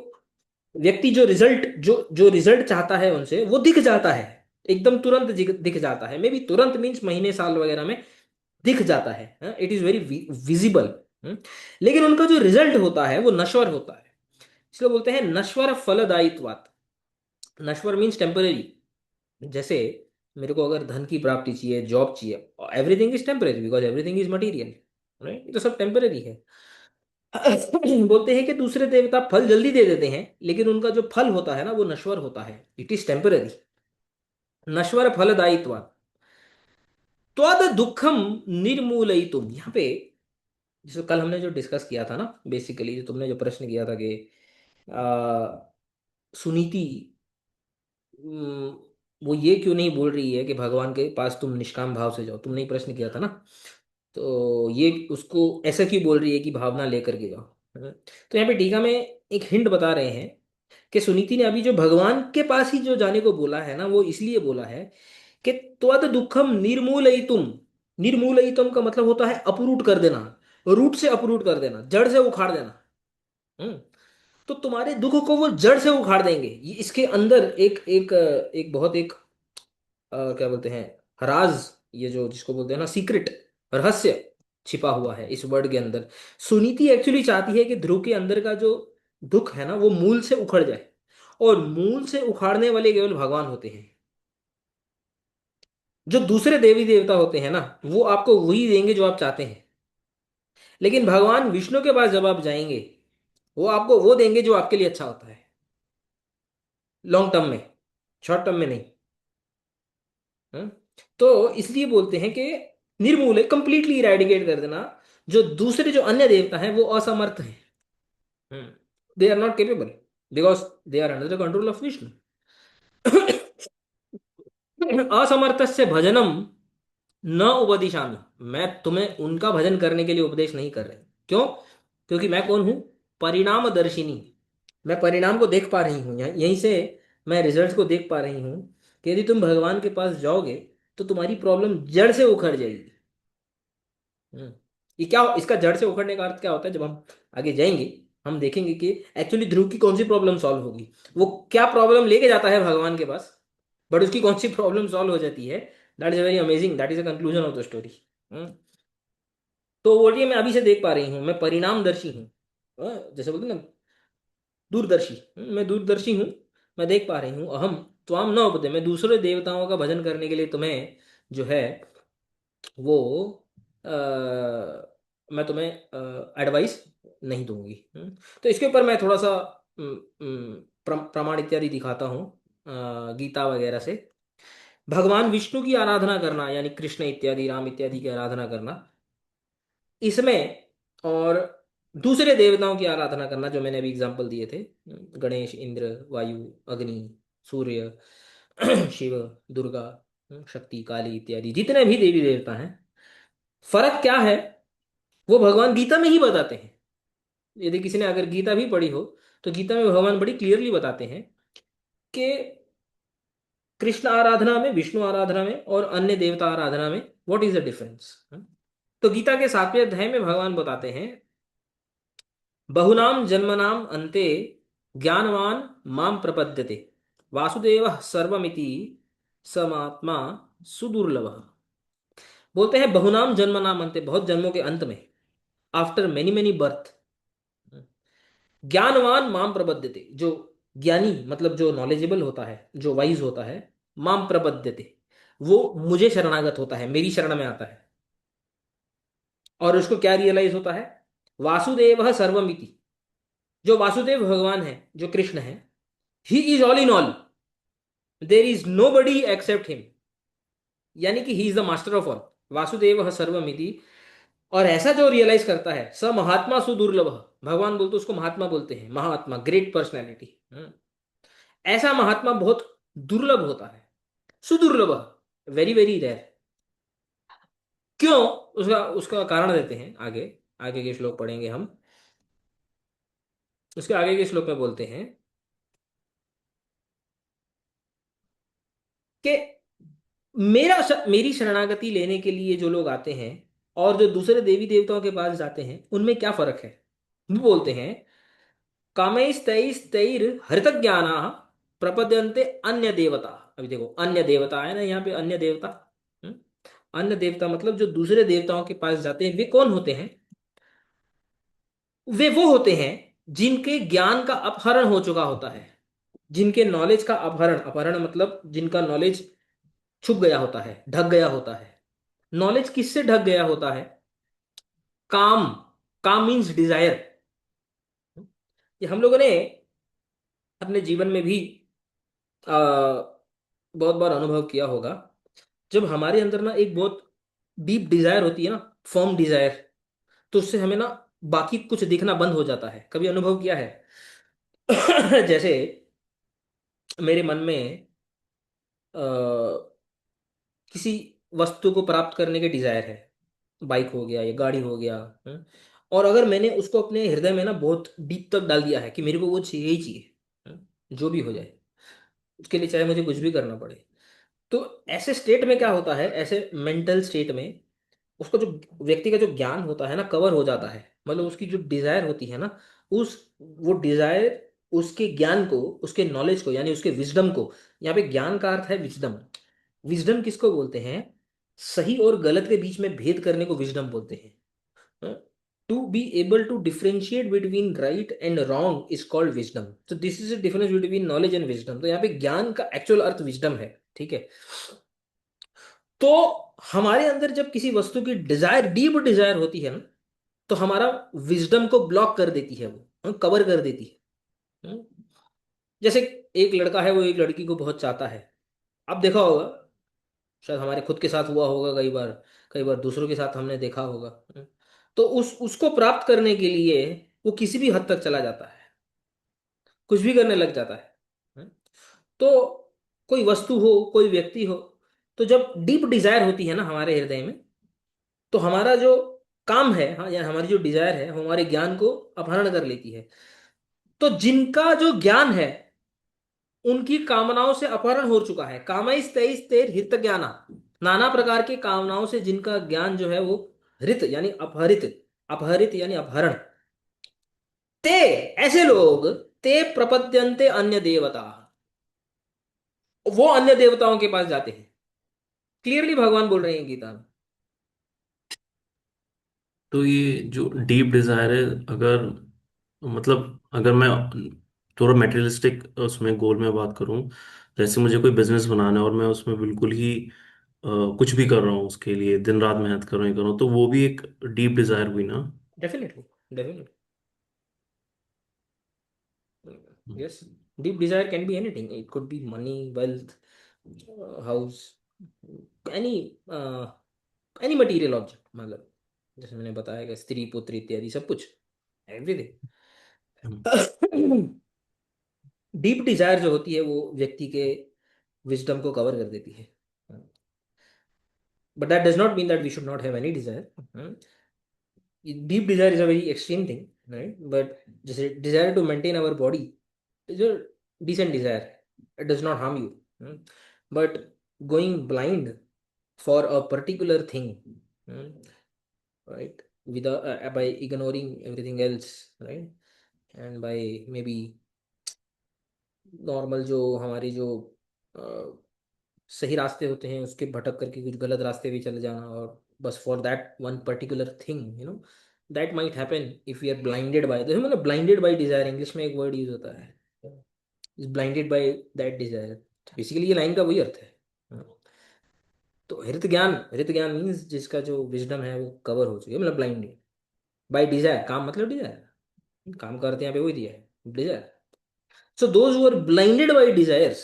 व्यक्ति जो रिजल्ट चाहता है उनसे वो दिख जाता है, एकदम तुरंत दिख जाता है। मे बी तुरंत मीन्स महीने साल वगैरह में दिख जाता है, इट इज वेरी विजिबल। लेकिन उनका जो रिजल्ट होता है वो नश्वर होता है। इसलिए बोलते हैं नश्वर फलदायित्वात्। नश्वर मीन्स टेम्परेरी। जैसे मेरे को अगर धन की प्राप्ति चाहिए, जॉब चाहिए, everything is temporary because everything is material, right? ये तो सब टेम्परेरी है। बोलते हैं कि दूसरे देवता फल जल्दी दे देते हैं, लेकिन उनका जो फल होता है ना वो नश्वर होता है, इट इज टेम्परेरी। नश्वर फलदायित्व त्वद दुखम निर्मूलयितुम। यहाँ पे जैसे कल हमने जो डिस्कस किया था ना, बेसिकली जो तुमने जो प्रश्न किया था कि आ, सुनीति, वो ये क्यों नहीं बोल रही है कि भगवान के पास तुम निष्काम भाव से जाओ, तुमने ही प्रश्न किया था ना। तो ये उसको ऐसा क्यों बोल रही है कि भावना लेकर के जाओ? तो यहाँ पे टीका में एक हिंट बता रहे हैं कि सुनीति ने अभी जो भगवान के पास ही जो जाने को बोला है ना, वो इसलिए बोला है कि त्वद दुखम निर्मूलयितुम। निर्मूलयितुम का मतलब होता है अपरूट कर देना, रूट से अपरूट कर देना, जड़ से उखाड़ देना। हम्म तो तुम्हारे दुख को वो जड़ से उखाड़ देंगे। ये इसके अंदर एक एक एक बहुत एक क्या बोलते हैं, राज, ये जो जिसको बोलते हैं ना सीक्रेट, रहस्य छिपा हुआ है इस वर्ड के अंदर। सुनीति एक्चुअली चाहती है कि ध्रुव के अंदर का जो दुख है ना वो मूल से उखड़ जाए, और मूल से उखाड़ने वाले केवल भगवान होते हैं। जो दूसरे देवी देवता होते हैं ना, वो आपको वही देंगे जो आप चाहते हैं। लेकिन भगवान विष्णु के पास जब आप जाएंगे, वो आपको वो देंगे जो आपके लिए अच्छा होता है, लॉन्ग टर्म में, शॉर्ट टर्म में नहीं। हम्म? तो इसलिए बोलते हैं कि निर्मूल है, कंप्लीटली इरेडिकेट कर देना। जो दूसरे जो अन्य देवता हैं वो असमर्थ हैं, they are not capable, because they are under the control of Vishnu. असमर्थस्य भजनम न उपदिशामि। मैं तुम्हें उनका भजन करने के लिए उपदेश नहीं कर रही। क्यों? क्योंकि मैं कौन हूं? परिणाम दर्शिनी। मैं परिणाम को देख पा रही हूँ, यहीं से मैं रिजल्ट को देख पा रही हूँ कि यदि तुम भगवान के पास जाओगे तो तुम्हारी प्रॉब्लम जड़ से उखड़ जाएगी। हम्म ये क्या, इसका जड़ से उखड़ने का अर्थ क्या होता है? जब हम आगे जाएंगे हम देखेंगे कि एक्चुअली ध्रुव की कौन सी प्रॉब्लम सॉल्व होगी, वो क्या प्रॉब्लम लेके जाता है भगवान के पास, बट उसकी कौन सी प्रॉब्लम सॉल्व हो जाती है। That is very amazing, that is a conclusion of the story. तो बोलिए मैं अभी से देख पा रही हूँ, मैं परिणामदर्शी हूँ। जैसे बोलते हैं ना, दूरदर्शी। मैं दूरदर्शी हूँ, मैं देख पा रही हूँ। अहम त्वाम न उपदे, मैं दूसरे देवताओं का भजन करने के लिए तुम्हें जो है वो मैं तुम्हें एडवाइस नहीं दूंगी। तो इसके ऊपर मैं थोड़ा सा प्रमाण इत्यादि दिखाता हूँ गीता वगैरह से। भगवान विष्णु की आराधना करना यानी कृष्ण इत्यादि, राम इत्यादि की आराधना करना इसमें, और दूसरे देवताओं की आराधना करना जो मैंने अभी एग्जांपल दिए थे, गणेश, इंद्र, वायु, अग्नि, सूर्य, शिव, दुर्गा, शक्ति, काली इत्यादि जितने भी देवी देवता हैं, फर्क क्या है वो भगवान गीता में ही बताते हैं। यदि किसी ने अगर गीता भी पढ़ी हो तो गीता में भगवान बड़ी क्लियरली बताते हैं कि कृष्ण आराधना में, विष्णु आराधना में और अन्य देवता आराधना में व्हाट इज द डिफरेंस। तो गीता के 7वें अध्याय में भगवान बताते हैं, बहुनाम जन्मनाम अन्ते ज्ञानवान माम प्रपद्यते वासुदेव सर्वमिति समात्मा सुदुर्लभ। बोलते हैं बहुनाम जन्मनाम अंते, बहुत जन्मों के अंत में, आफ्टर मेनी मेनी बर्थ, ज्ञानवान माम प्रपद्यते, जो ज्ञानी मतलब जो नॉलेजेबल होता है, जो वाइज होता है, माम प्रपद्यते, वो मुझे शरणागत होता है, मेरी शरण में आता है। और उसको क्या रियलाइज होता है? वासुदेव सर्वमिति, जो वासुदेव भगवान है, जो कृष्ण है, he is all in all, there is nobody except him, यानी कि he is the master of all, Vasudev सर्वमिति। और ऐसा जो रियलाइज करता है, स महात्मा सुदुर्लभ, भगवान बोलते उसको महात्मा बोलते हैं, महात्मा ग्रेट पर्सनैलिटी। ऐसा महात्मा बहुत दुर्लभ होता है, सुदुर्लभ, वेरी वेरी रेयर। क्यों? उसका उसका कारण देते हैं आगे, आगे के श्लोक पढ़ेंगे हम। उसके आगे के श्लोक में बोलते हैं कि मेरी शरणागति लेने के लिए जो लोग आते हैं और जो दूसरे देवी देवताओं के पास जाते हैं, उनमें क्या फर्क है? वो बोलते हैं, कामैस्तैस्तैर हृतज्ञाना प्रपद्यन्ते अन्य देवता। अभी देखो, अन्य देवता है ना यहाँ पे, अन्य देवता। हम्म? अन्य देवता मतलब जो दूसरे देवताओं के पास जाते हैं, वे कौन होते हैं? वे वो होते हैं जिनके ज्ञान का अपहरण हो चुका होता है, जिनके नॉलेज का अपहरण, अपहरण मतलब जिनका नॉलेज छुप गया होता है, ढक गया होता है। नॉलेज किससे ढक गया होता है? काम, काम मीन्स डिजायर। ये हम लोगों ने अपने जीवन में भी बहुत बार अनुभव किया होगा। जब हमारे अंदर ना एक बहुत डीप डिजायर होती है ना, फर्म डिजायर, तो उससे हमें ना बाकी कुछ दिखना बंद हो जाता है। कभी अनुभव किया है? जैसे मेरे मन में किसी वस्तु को प्राप्त करने के डिजायर है, बाइक हो गया या गाड़ी हो गया। और अगर मैंने उसको अपने हृदय में ना बहुत डीप तक डाल दिया है कि मेरे को वो चाहिए ही चाहिए, जो भी हो जाए, उसके लिए चाहे मुझे कुछ भी करना पड़े, तो ऐसे स्टेट में क्या होता है, ऐसे मेंटल स्टेट में उसको जो व्यक्ति का जो ज्ञान होता है ना, कवर हो जाता है। मतलब उसकी जो डिजायर होती है ना, उस वो डिजायर उसके ज्ञान को, उसके नॉलेज को, यानी उसके विजडम को, यहाँ पे ज्ञान का अर्थ है विजडम। विजडम किसको बोलते हैं? सही और गलत के बीच में भेद करने को विजडम बोलते हैं। To be able to differentiate between right and wrong is called wisdom. तो this is the difference between knowledge and wisdom. तो यहाँ पे ज्ञान का एक्चुअल अर्थ विजडम है, ठीक है। तो हमारे अंदर जब किसी वस्तु की डिजायर, डीप डिजायर होती है ना, तो हमारा विजडम को ब्लॉक कर देती है, वो कवर कर देती है। जैसे एक लड़का है, वो एक लड़की को बहुत चाहता है। आप देखा होगा, शायद हमारे खुद के साथ हुआ होगा कई बार, कई बार दूसरों के साथ हमने देखा होगा। तो उस उसको प्राप्त करने के लिए वो किसी भी हद तक चला जाता है, कुछ भी करने लग जाता है। तो कोई वस्तु हो, कोई व्यक्ति हो, तो जब डीप डिजायर होती है ना हमारे हृदय में, तो हमारा जो काम है, हाँ, या हमारी जो डिजायर है, वो हमारे ज्ञान को अपहरण कर लेती है। तो जिनका जो ज्ञान है, उनकी कामनाओं से अपहरण हो चुका है, कामैस तेईस तेर हित ज्ञाना, नाना प्रकार की कामनाओं से जिनका ज्ञान जो है वो हृत यानी अपहरित, अपहरित यानी अपहरण, ते, ऐसे लोग, ते प्रपद्यन्ते अन्य देवता, वो अन्य देवताओं के पास जाते हैं। क्लियरली भगवान बोल रहे हैं गीता में।
तो ये जो डीप डिजायर है, अगर मतलब अगर मैं थोड़ा मेटेरियलिस्टिक उसमें गोल में बात करूं, जैसे मुझे कोई बिजनेस बनाना है और मैं उसमें बिल्कुल ही कुछ भी कर रहा हूँ, उसके लिए दिन रात मेहनत कर रहा हूँ, ये कर रहा हूँ, तो वो भी एक डीप डिजायर हुई ना?
Definitely, definitely, yes. Deep desire can be anything. It could be money, wealth, house, any any material object, मतलब जैसे मैंने बताया कि स्त्री पुत्र इत्यादि सब कुछ,
हम्म,
एवरीथिंग। डीप डिजायर जो होती है वो व्यक्ति के विजडम को कवर कर देती है। But that does not mean that we should not have any desire. Deep desire is a very extreme thing, right? But जैसे desire to maintain our body is a decent desire, it does not harm you. But going blind for a particular thing, hmm, right, with by ignoring everything else, right, and by maybe normal जो हमारी जो अ, सही रास्ते होते हैं उसके भटक करके कुछ गलत रास्ते भी चले जाना, और बस for that one particular thing, that might happen if we are blinded by, मतलब ब्लाइंडेड बाय डिजायर, इंग्लिश में एक वर्ड यूज होता है, is blinded by that desire. Basically ये लाइन का वही अर्थ है। तो हृत ज्ञान मीन्स जिसका जो विजडम है वो कवर हो चुकी है, मतलब ब्लाइंडेड बाय डिजायर। काम मतलब डिजायर, काम करते हैं यहाँ पे वही दिया है, Dzire. So those who are blinded by desires,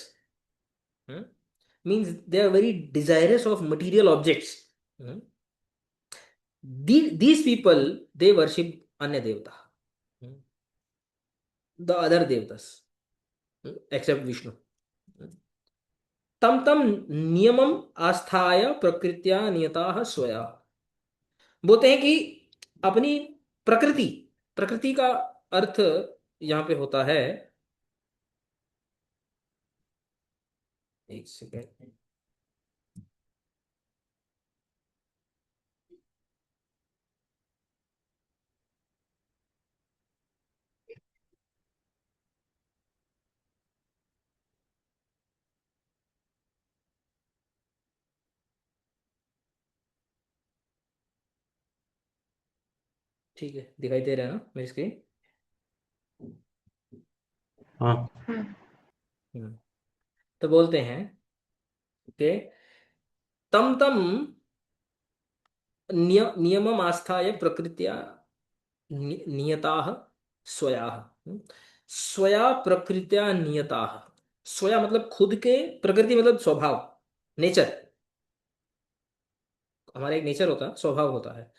hmm, means they are very desirous of material objects. Hmm. These people they worship Anya Devata, hmm, the other devatas, except Vishnu. Hmm. तम तम नियमम आस्थाय प्रकृत्या नियता स्वया। बोलते हैं कि अपनी प्रकृति, प्रकृति का अर्थ यहाँ पे होता है, एक सेकेंड, ठीक है दिखाई दे रहा है ना मेरी स्क्रीन?
हाँ।
हम्म। तो बोलते हैं कि तम तम नियमम आस्थाय प्रकृत्या नियताः स्वयाः। स्वया प्रकृत्या नियताः। स्वया मतलब खुद के, प्रकृति मतलब स्वभाव, नेचर। हमारा एक नेचर होता है, स्वभाव होता है।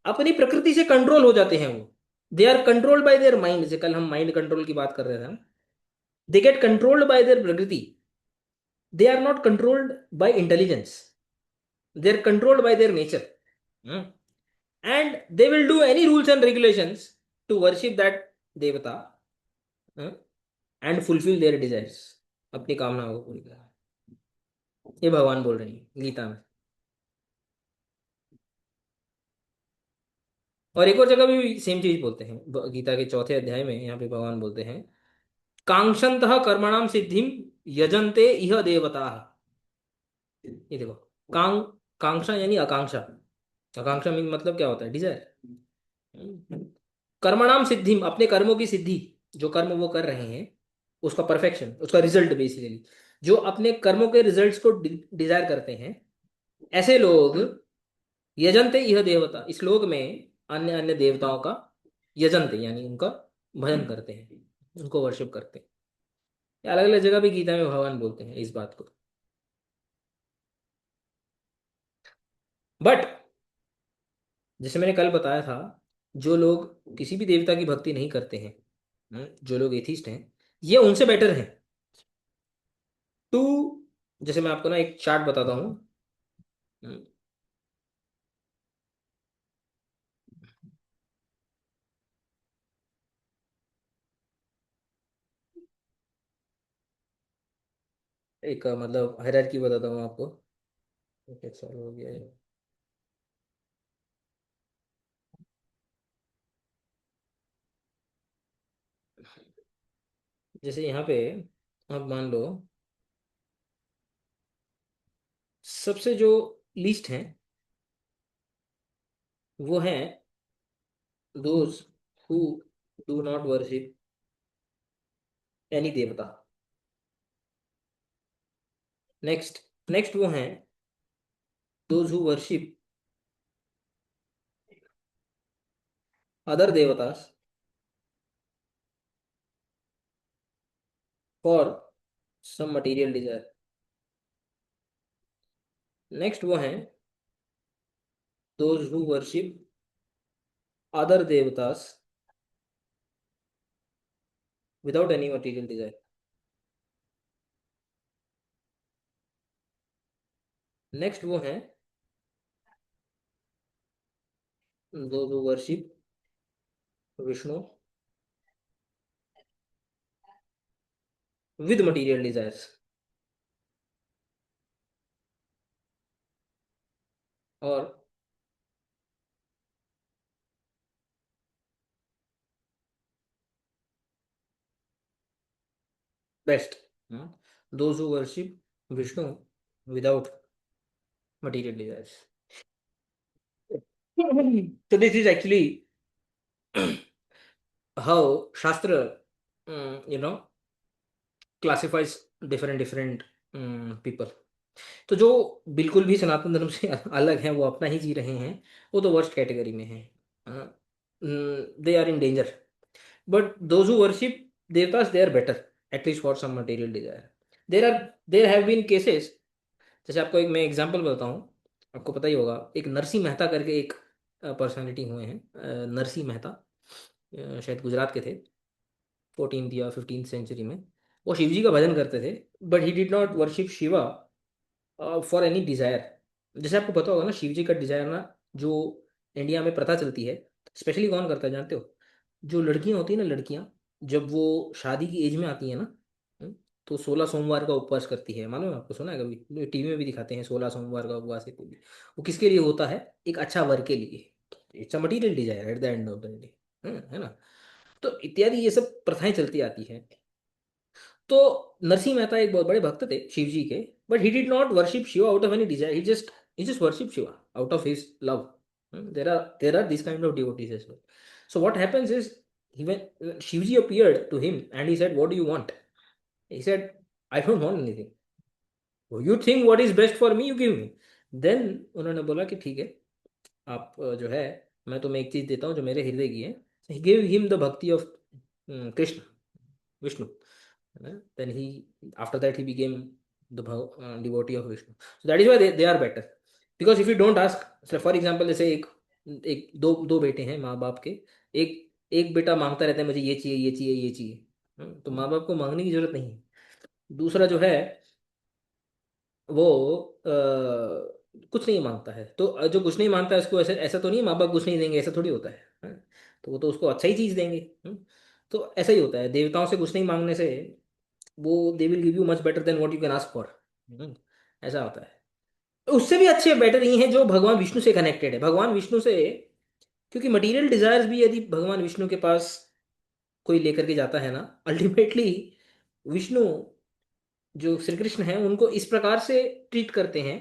अपनी प्रकृति से कंट्रोल हो जाते हैं वो। They are controlled by their mind. जैसे कल हम माइंड कंट्रोल की बात कर रहे थे हम, they get controlled by their prakriti. They are not controlled by intelligence, they are controlled by their nature. And they will do any rules and regulations to worship that devata, and fulfill their desires, अपनी कामनाओं को पूरी करें। ये भगवान बोल रहे हैं गीता में। और एक और जगह भी सेम चीज बोलते हैं, गीता के चौथे अध्याय में यहाँ पे भगवान बोलते हैं, कांक्षन्तः कर्मणाम सिद्धिम यजन्ते इह देवता। ये देखो, कांग कांक्षा यानी आकांक्षा। आकांक्षा मीन मतलब क्या होता है, डिजायर। कर्मणाम सिद्धिम अपने कर्मों की सिद्धि, जो कर्म वो कर रहे हैं उसका परफेक्शन, उसका रिजल्ट बेसिकली, जो अपने कर्मों के रिजल्ट्स को डिजायर करते हैं, ऐसे लोग यजंते यह देवता, इस लोक में अन्य अन्य देवताओं का यजंते यानी उनका भजन करते हैं, उनको वर्शिप करते हैं। अलग अलग जगह भी गीता में भगवान बोलते हैं इस बात को। बट जैसे मैंने कल बताया था, जो लोग किसी भी देवता की भक्ति नहीं करते हैं, जो लोग एथिस्ट हैं, ये उनसे बेटर हैं। टू, जैसे मैं आपको ना एक चार्ट बताता हूँ। हम्म, एक मतलब हायरार्की बताता हूँ आपको। ओके चलो हो गया ये। जैसे यहाँ पे आप मान लो, सबसे जो लीस्ट हैं वो हैं those who do not worship any devata. Next, next वो हैं those who worship other devatas for some material desire. Next वो हैं those who worship other devatas without any material desire. Next वो हैं those who worship Vishnu with material desires. और best, those who worship Vishnu without material desires. So this is actually how Shastra, you know, classifies different different people. तो जो बिल्कुल भी सनातन धर्म से अलग हैं, वो अपना ही जी रहे हैं, वो तो वर्स्ट कैटेगरी में हैं, they are in danger. But those who worship देवतास, they are better, at least for some material desire. There are there have been cases, जैसे आपको एक मैं एग्जांपल बताता हूँ, आपको पता ही होगा, एक नरसिंह मेहता करके एक पर्सनालिटी हुए हैं, नरसिंह मेहता, शायद गुजरात के थे, 14th या 15th सेंचुरी में। वो शिव जी का भजन करते थे, but he did not worship Shiva for any desire. जैसे आपको पता होगा ना, शिव जी का डिजायर ना, जो इंडिया में प्रथा चलती है, स्पेशली कौन करता है जानते हो? जो लड़कियां होती है ना, लड़कियां जब वो शादी की एज में आती है ना, हम्म, तो 16 सोमवार का उपवास करती है, मालूम है आपको? सुना है कभी? टीवी में भी दिखाते हैं 16 सोमवार का उपवास है पूरी। वो किसके लिए होता है? एक अच्छा वर के लिए। It's a material desire at the end of the day, है ना? तो इत्यादि ये सब प्रथाएं चलती आती हैं। तो नरसिंह मेहता एक बहुत बड़े भक्त थे शिव जी के, but he did not worship Shiva out of any desire, he just worship Shiva out of his love. There are this kind of devotees as well. So what happens is, he went Shivji appeared to him and he said, what do you want? He said, I don't want anything. You think what is best for me, you give me. Then उन्होंने बोला कि ठीक है, आप जो है, मैं तुम्हें एक चीज देता हूँ जो मेरे हृदय की है। He gave him the bhakti of Krishna, Vishnu. Then after that he became the devotee of Vishnu. So that is why they are better. Because if you don't ask, so for example, जैसे एक एक दो दो बेटे हैं माँ बाप के, एक एक बेटा मांगता रहता है मुझे ये चाहिए, ये चाहिए, ये चाहिए, तो माँ बाप को मांगने की जरूरत नहीं है। दूसरा जो है, वो कुछ नहीं मांगता है, तो जो कुछ नहीं मांगता है उसको ऐसा ऐसा तो नहीं माँ बाप कुछ नहीं देंगे, ऐसा थोड़ी होता है, तो वो तो उसको अच्छा ही चीज देंगे। तो ऐसा ही होता है, देवताओं से कुछ नहीं मांगने से वो they will give you much better than what you can ask for. ऐसा होता है। उससे भी अच्छे बेटर ये हैं जो भगवान विष्णु से कनेक्टेड है, भगवान विष्णु से। क्योंकि मटेरियल डिजायर्स भी यदि भगवान विष्णु के पास कोई लेकर के जाता है ना, अल्टीमेटली विष्णु, जो श्री कृष्ण है, उनको इस प्रकार से ट्रीट करते हैं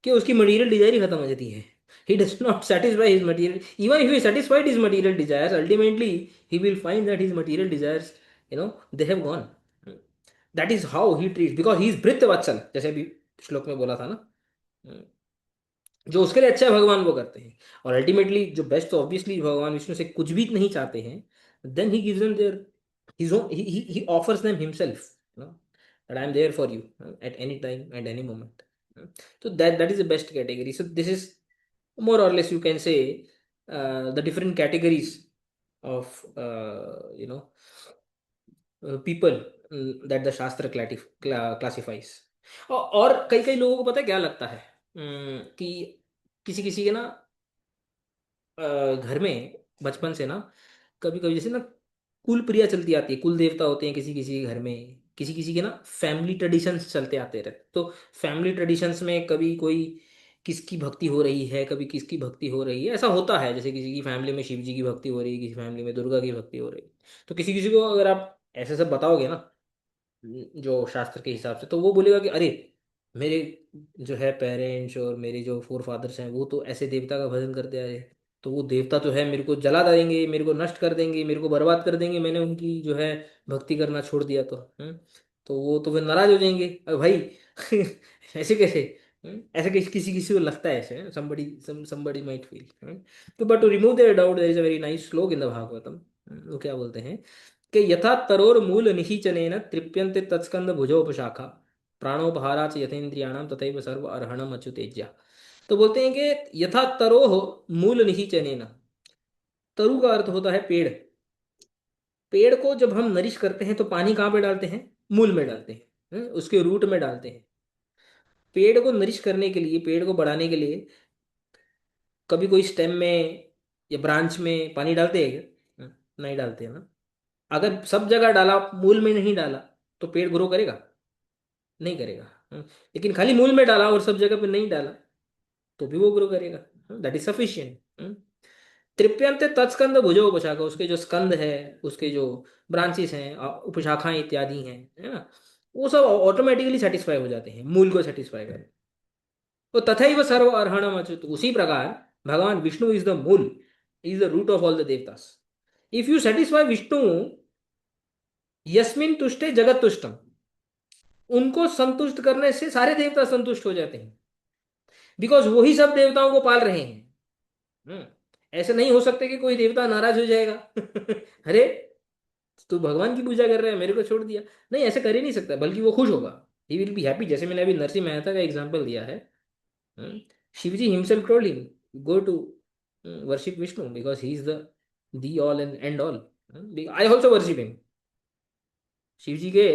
कि उसकी मटेरियल डिजायर ही खत्म हो जाती है। He does not satisfy his material, even if he satisfied his material desires, ultimately he will find that his material desires, they have gone. That is how he treat, because he is भृत्य वत्सल, जैसे अभी श्लोक में बोला था ना। जो उसके लिए अच्छा है भगवान वो करते हैं। और अल्टीमेटली जो बेस्ट, तो ऑब्वियसली भगवान विष्णु से कुछ भी नहीं चाहते हैं। Then he gives them their, his own, he offers them himself, that I am there for you at any time, at any moment. So that is the best category. So this is more or less, you can say, the different categories of people that the shastra classifies. और कई कई लोगों को पता है क्या लगता है, कि किसी किसी के ना घर में बचपन से ना, कभी कभी जैसे ना कुल प्रिया चलती आती है, कुल देवता होते हैं किसी किसी के घर में, किसी किसी के ना फैमिली ट्रेडिशंस चलते आते रहते, तो फैमिली ट्रेडिशंस में कभी कोई किसकी भक्ति हो रही है, कभी किसकी भक्ति हो रही है, ऐसा होता है। जैसे किसी की फैमिली में शिव जी की भक्ति हो रही है, किसी फैमिली में दुर्गा की भक्ति हो रही है। तो किसी किसी को अगर आप ऐसे सब बताओगे ना, जो शास्त्र के हिसाब से, तो वो बोलेगा कि अरे, मेरे जो है पेरेंट्स और मेरे जो फोर फादर्स हैं, वो तो ऐसे देवता का भजन करते आए, तो वो देवता तो है मेरे को जला देंगे, मेरे को नष्ट कर देंगे, मेरे को बर्बाद कर देंगे, मैंने उनकी जो है भक्ति करना छोड़ दिया तो। तो वो तो फिर नाराज हो जाएंगे, अरे भाई ऐसे कैसे? ऐसे किसी किसी किसी को लगता है ऐसे, somebody might feel। तो but to remove their doubt, there is a very nice shloka in the Bhagavatam. वो क्या बोलते हैं कि यथा तरोर मूल निहीचनेन तृप्यन्ते तत्स्कंद भुजोपशाखा, प्राणोपहारा च यथेन्द्रियाणाम तथैव सर्व अर्हणम अच्युतेज्या। तो बोलते हैं कि यथा तरोह मूल निहीचनेन, तरु का अर्थ होता है पेड़। पेड़ को जब हम नरिश करते हैं तो पानी कहाँ पे डालते हैं? मूल में डालते हैं, उसके रूट में डालते हैं। पेड़ को नरिश करने के लिए, पेड़ को बढ़ाने के लिए, कभी कोई स्टेम में या ब्रांच में पानी डालते हैं क्या? नहीं डालते हैं ना। अगर सब जगह डाला, मूल में नहीं डाला, तो पेड़ ग्रो करेगा? नहीं करेगा। लेकिन खाली मूल में डाला और सब जगह पे नहीं डाला, तो भी वो ग्रो करेगा। That is sufficient. तृप्यंत तत्स्कंद भुजो उपशाखा, उसके जो स्कंद है, उसके जो ब्रांचेस हैं, उपशाखाएं इत्यादि हैं, है ना, वो सब ऑटोमेटिकली सेटिस्फाई हो जाते हैं मूल को सेटिस्फाई कर। तो तथैव सर्व अर्हणम अच्युत, उसी प्रकार भगवान विष्णु इज द मूल, is the root of all the देवतास। इफ यू सेटिस्फाई विष्णु, यस्मिन तुष्टे जगत तुष्टम, उनको संतुष्ट करने से सारे देवता संतुष्ट हो जाते हैं, बिकॉज वही सब देवताओं को पाल रहे हैं। हम्म, ऐसे नहीं हो सकते कि कोई देवता नाराज हो जाएगा। अरे, तू भगवान की पूजा कर रहा है, मेरे को छोड़ दिया। नहीं, ऐसे कर ही नहीं सकता, बल्कि वो खुश होगा। He will be happy. जैसे मैंने अभी नरसिंह मेहता का एग्जांपल दिया है। Hmm, Shivji himself told him, go to worship Vishnu because he is the all and and all. I also worship him. Shiv ji के,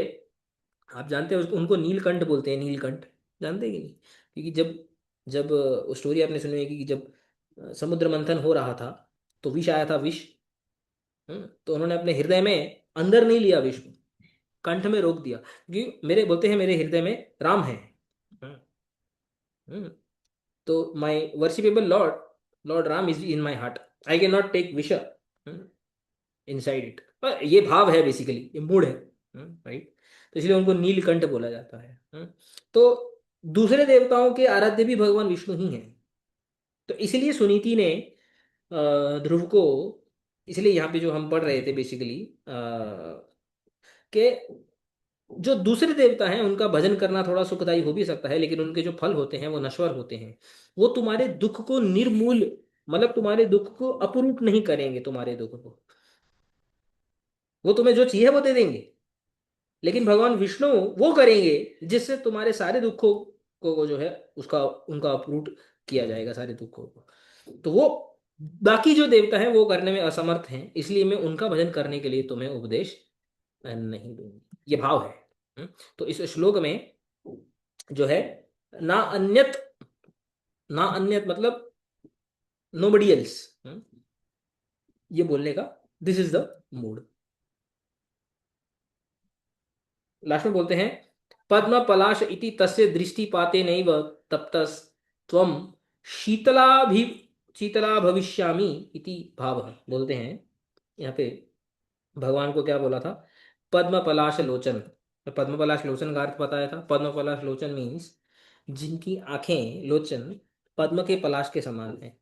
आप जानते हैं उसको, उनको नीलकंठ बोलते हैं, नीलकंठ। जानते हैं कि नहीं? क्योंकि जब जब वो स्टोरी आपने सुनी होगी कि जब समुद्र मंथन हो रहा था, तो विष आया था, विष। तो उन्होंने अपने हृदय में अंदर नहीं लिया विष को, कंठ में रोक दिया, क्योंकि मेरे बोलते हैं मेरे हृदय में राम है। हम्म, हम्म, तो my worshipable lord, lord Ram is in my heart. I can not take vish inside it. ये भाव है, बेसिकली ये मूड है। राइट। तो इसलिए उनको नीलकंठ बोला जाता है। तो दूसरे देवताओं के आराध्य भी भगवान विष्णु ही हैं। तो इसलिए सुनीति ने ध्रुव को, इसलिए यहाँ पे जो हम पढ़ रहे थे बेसिकली, कि जो दूसरे देवता हैं उनका भजन करना थोड़ा सुखदायी हो भी सकता है, लेकिन उनके जो फल होते हैं वो नश्वर होते हैं। वो तुम्हारे दुख को निर्मूल, मतलब तुम्हारे दुख को अपरूट नहीं करेंगे, तुम्हारे दुख को। वो तुम्हें जो चाहिए वो दे देंगे, लेकिन भगवान विष्णु वो करेंगे जिससे तुम्हारे सारे दुखों को जो है उसका, उनका अपरूट किया जाएगा, सारे दुखों को। तो वो बाकी जो देवता हैं वो करने में असमर्थ हैं, इसलिए मैं उनका भजन करने के लिए तुम्हें उपदेश नहीं दूंगी। ये भाव है। तो इस श्लोक में जो है, ना अन्यत, ना अन्यत मतलब नोबडी एल्स, ये बोलने का, this is the mood. Last में बोलते हैं, पद्म पलाश इति तस्य दृष्टिपाते नैव तप्तस त्वम शीतलाभि शीतला भविष्यामि इति भाव। बोलते हैं यहाँ पे भगवान को क्या बोला था, पद्म पलाश लोचन। तो पद्म पलाश लोचन का अर्थ बताया था। पद्म पलाश लोचन मीन्स जिनकी आंखें, लोचन, पद्म के पलाश के समान है,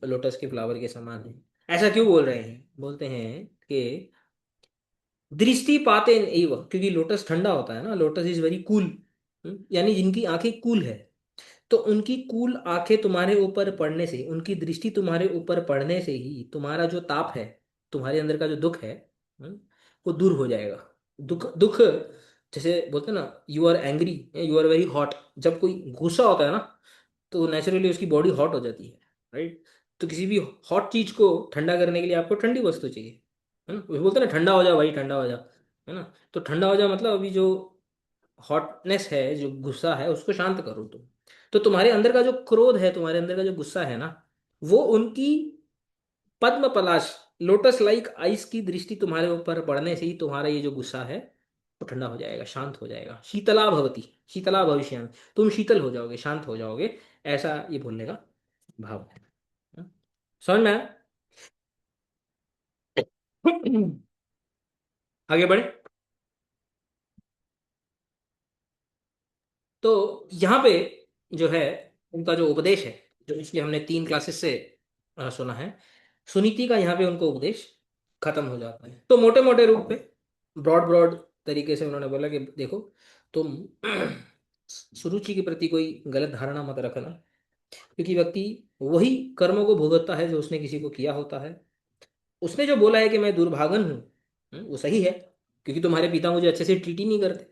लोटस के फ्लावर के समान है। ऐसा क्यों बोल रहे हैं? बोलते हैं कि दृष्टि पाते एव, क्योंकि लोटस ठंडा होता है ना, लोटस इज वेरी कूल। यानी जिनकी आंखें कूल है, तो उनकी कूल आंखें तुम्हारे ऊपर पड़ने से, उनकी दृष्टि तुम्हारे ऊपर पड़ने से ही तुम्हारा जो ताप है, तुम्हारे अंदर का जो दुख है, हम्म, वो दूर हो जाएगा। दुख दुख, जैसे बोलते हैं ना, you are angry, you are very hot. जब कोई गुस्सा होता है ना, तो नेचुरली उसकी बॉडी हॉट हो जाती है। राइट। तो किसी भी हॉट चीज को ठंडा करने के लिए आपको ठंडी वस्तु चाहिए, है ना? वो बोलते हैं ना, ठंडा हो जा भाई, ठंडा हो जा, है ना? तो ठंडा हो जा मतलब अभी जो हॉटनेस है, जो गुस्सा है, उसको शांत करो तुम। तो तुम्हारे अंदर का जो क्रोध है, तुम्हारे अंदर का जो गुस्सा है ना, वो उनकी पद्म पलाश, लोटस लाइक आइस की दृष्टि तुम्हारे ऊपर पड़ने से ही तुम्हारा ये जो गुस्सा है वो ठंडा हो जाएगा, शांत हो जाएगा। शीतला भवती, शीतला भविष्य, तुम शीतल हो जाओगे, शांत हो जाओगे। ऐसा ये बोलने का भाव है। समझ में आया? आगे बढ़े। तो यहाँ पे जो है उनका जो उपदेश है, जो इसलिए हमने 3 क्लासेस से सुना है, सुनीति का यहाँ पे उनको उपदेश खत्म हो जाता है। तो मोटे मोटे रूप पे, ब्रॉड ब्रॉड तरीके से उन्होंने बोला कि देखो, तुम सुरुचि के प्रति कोई गलत धारणा मत रखना, क्योंकि व्यक्ति वही कर्मों को भुगतता है जो उसने किसी को किया होता है। उसने जो बोला है कि मैं दुर्भागन हूँ, वो सही है, क्योंकि तुम्हारे पिता मुझे अच्छे से ट्रीट ही नहीं करते।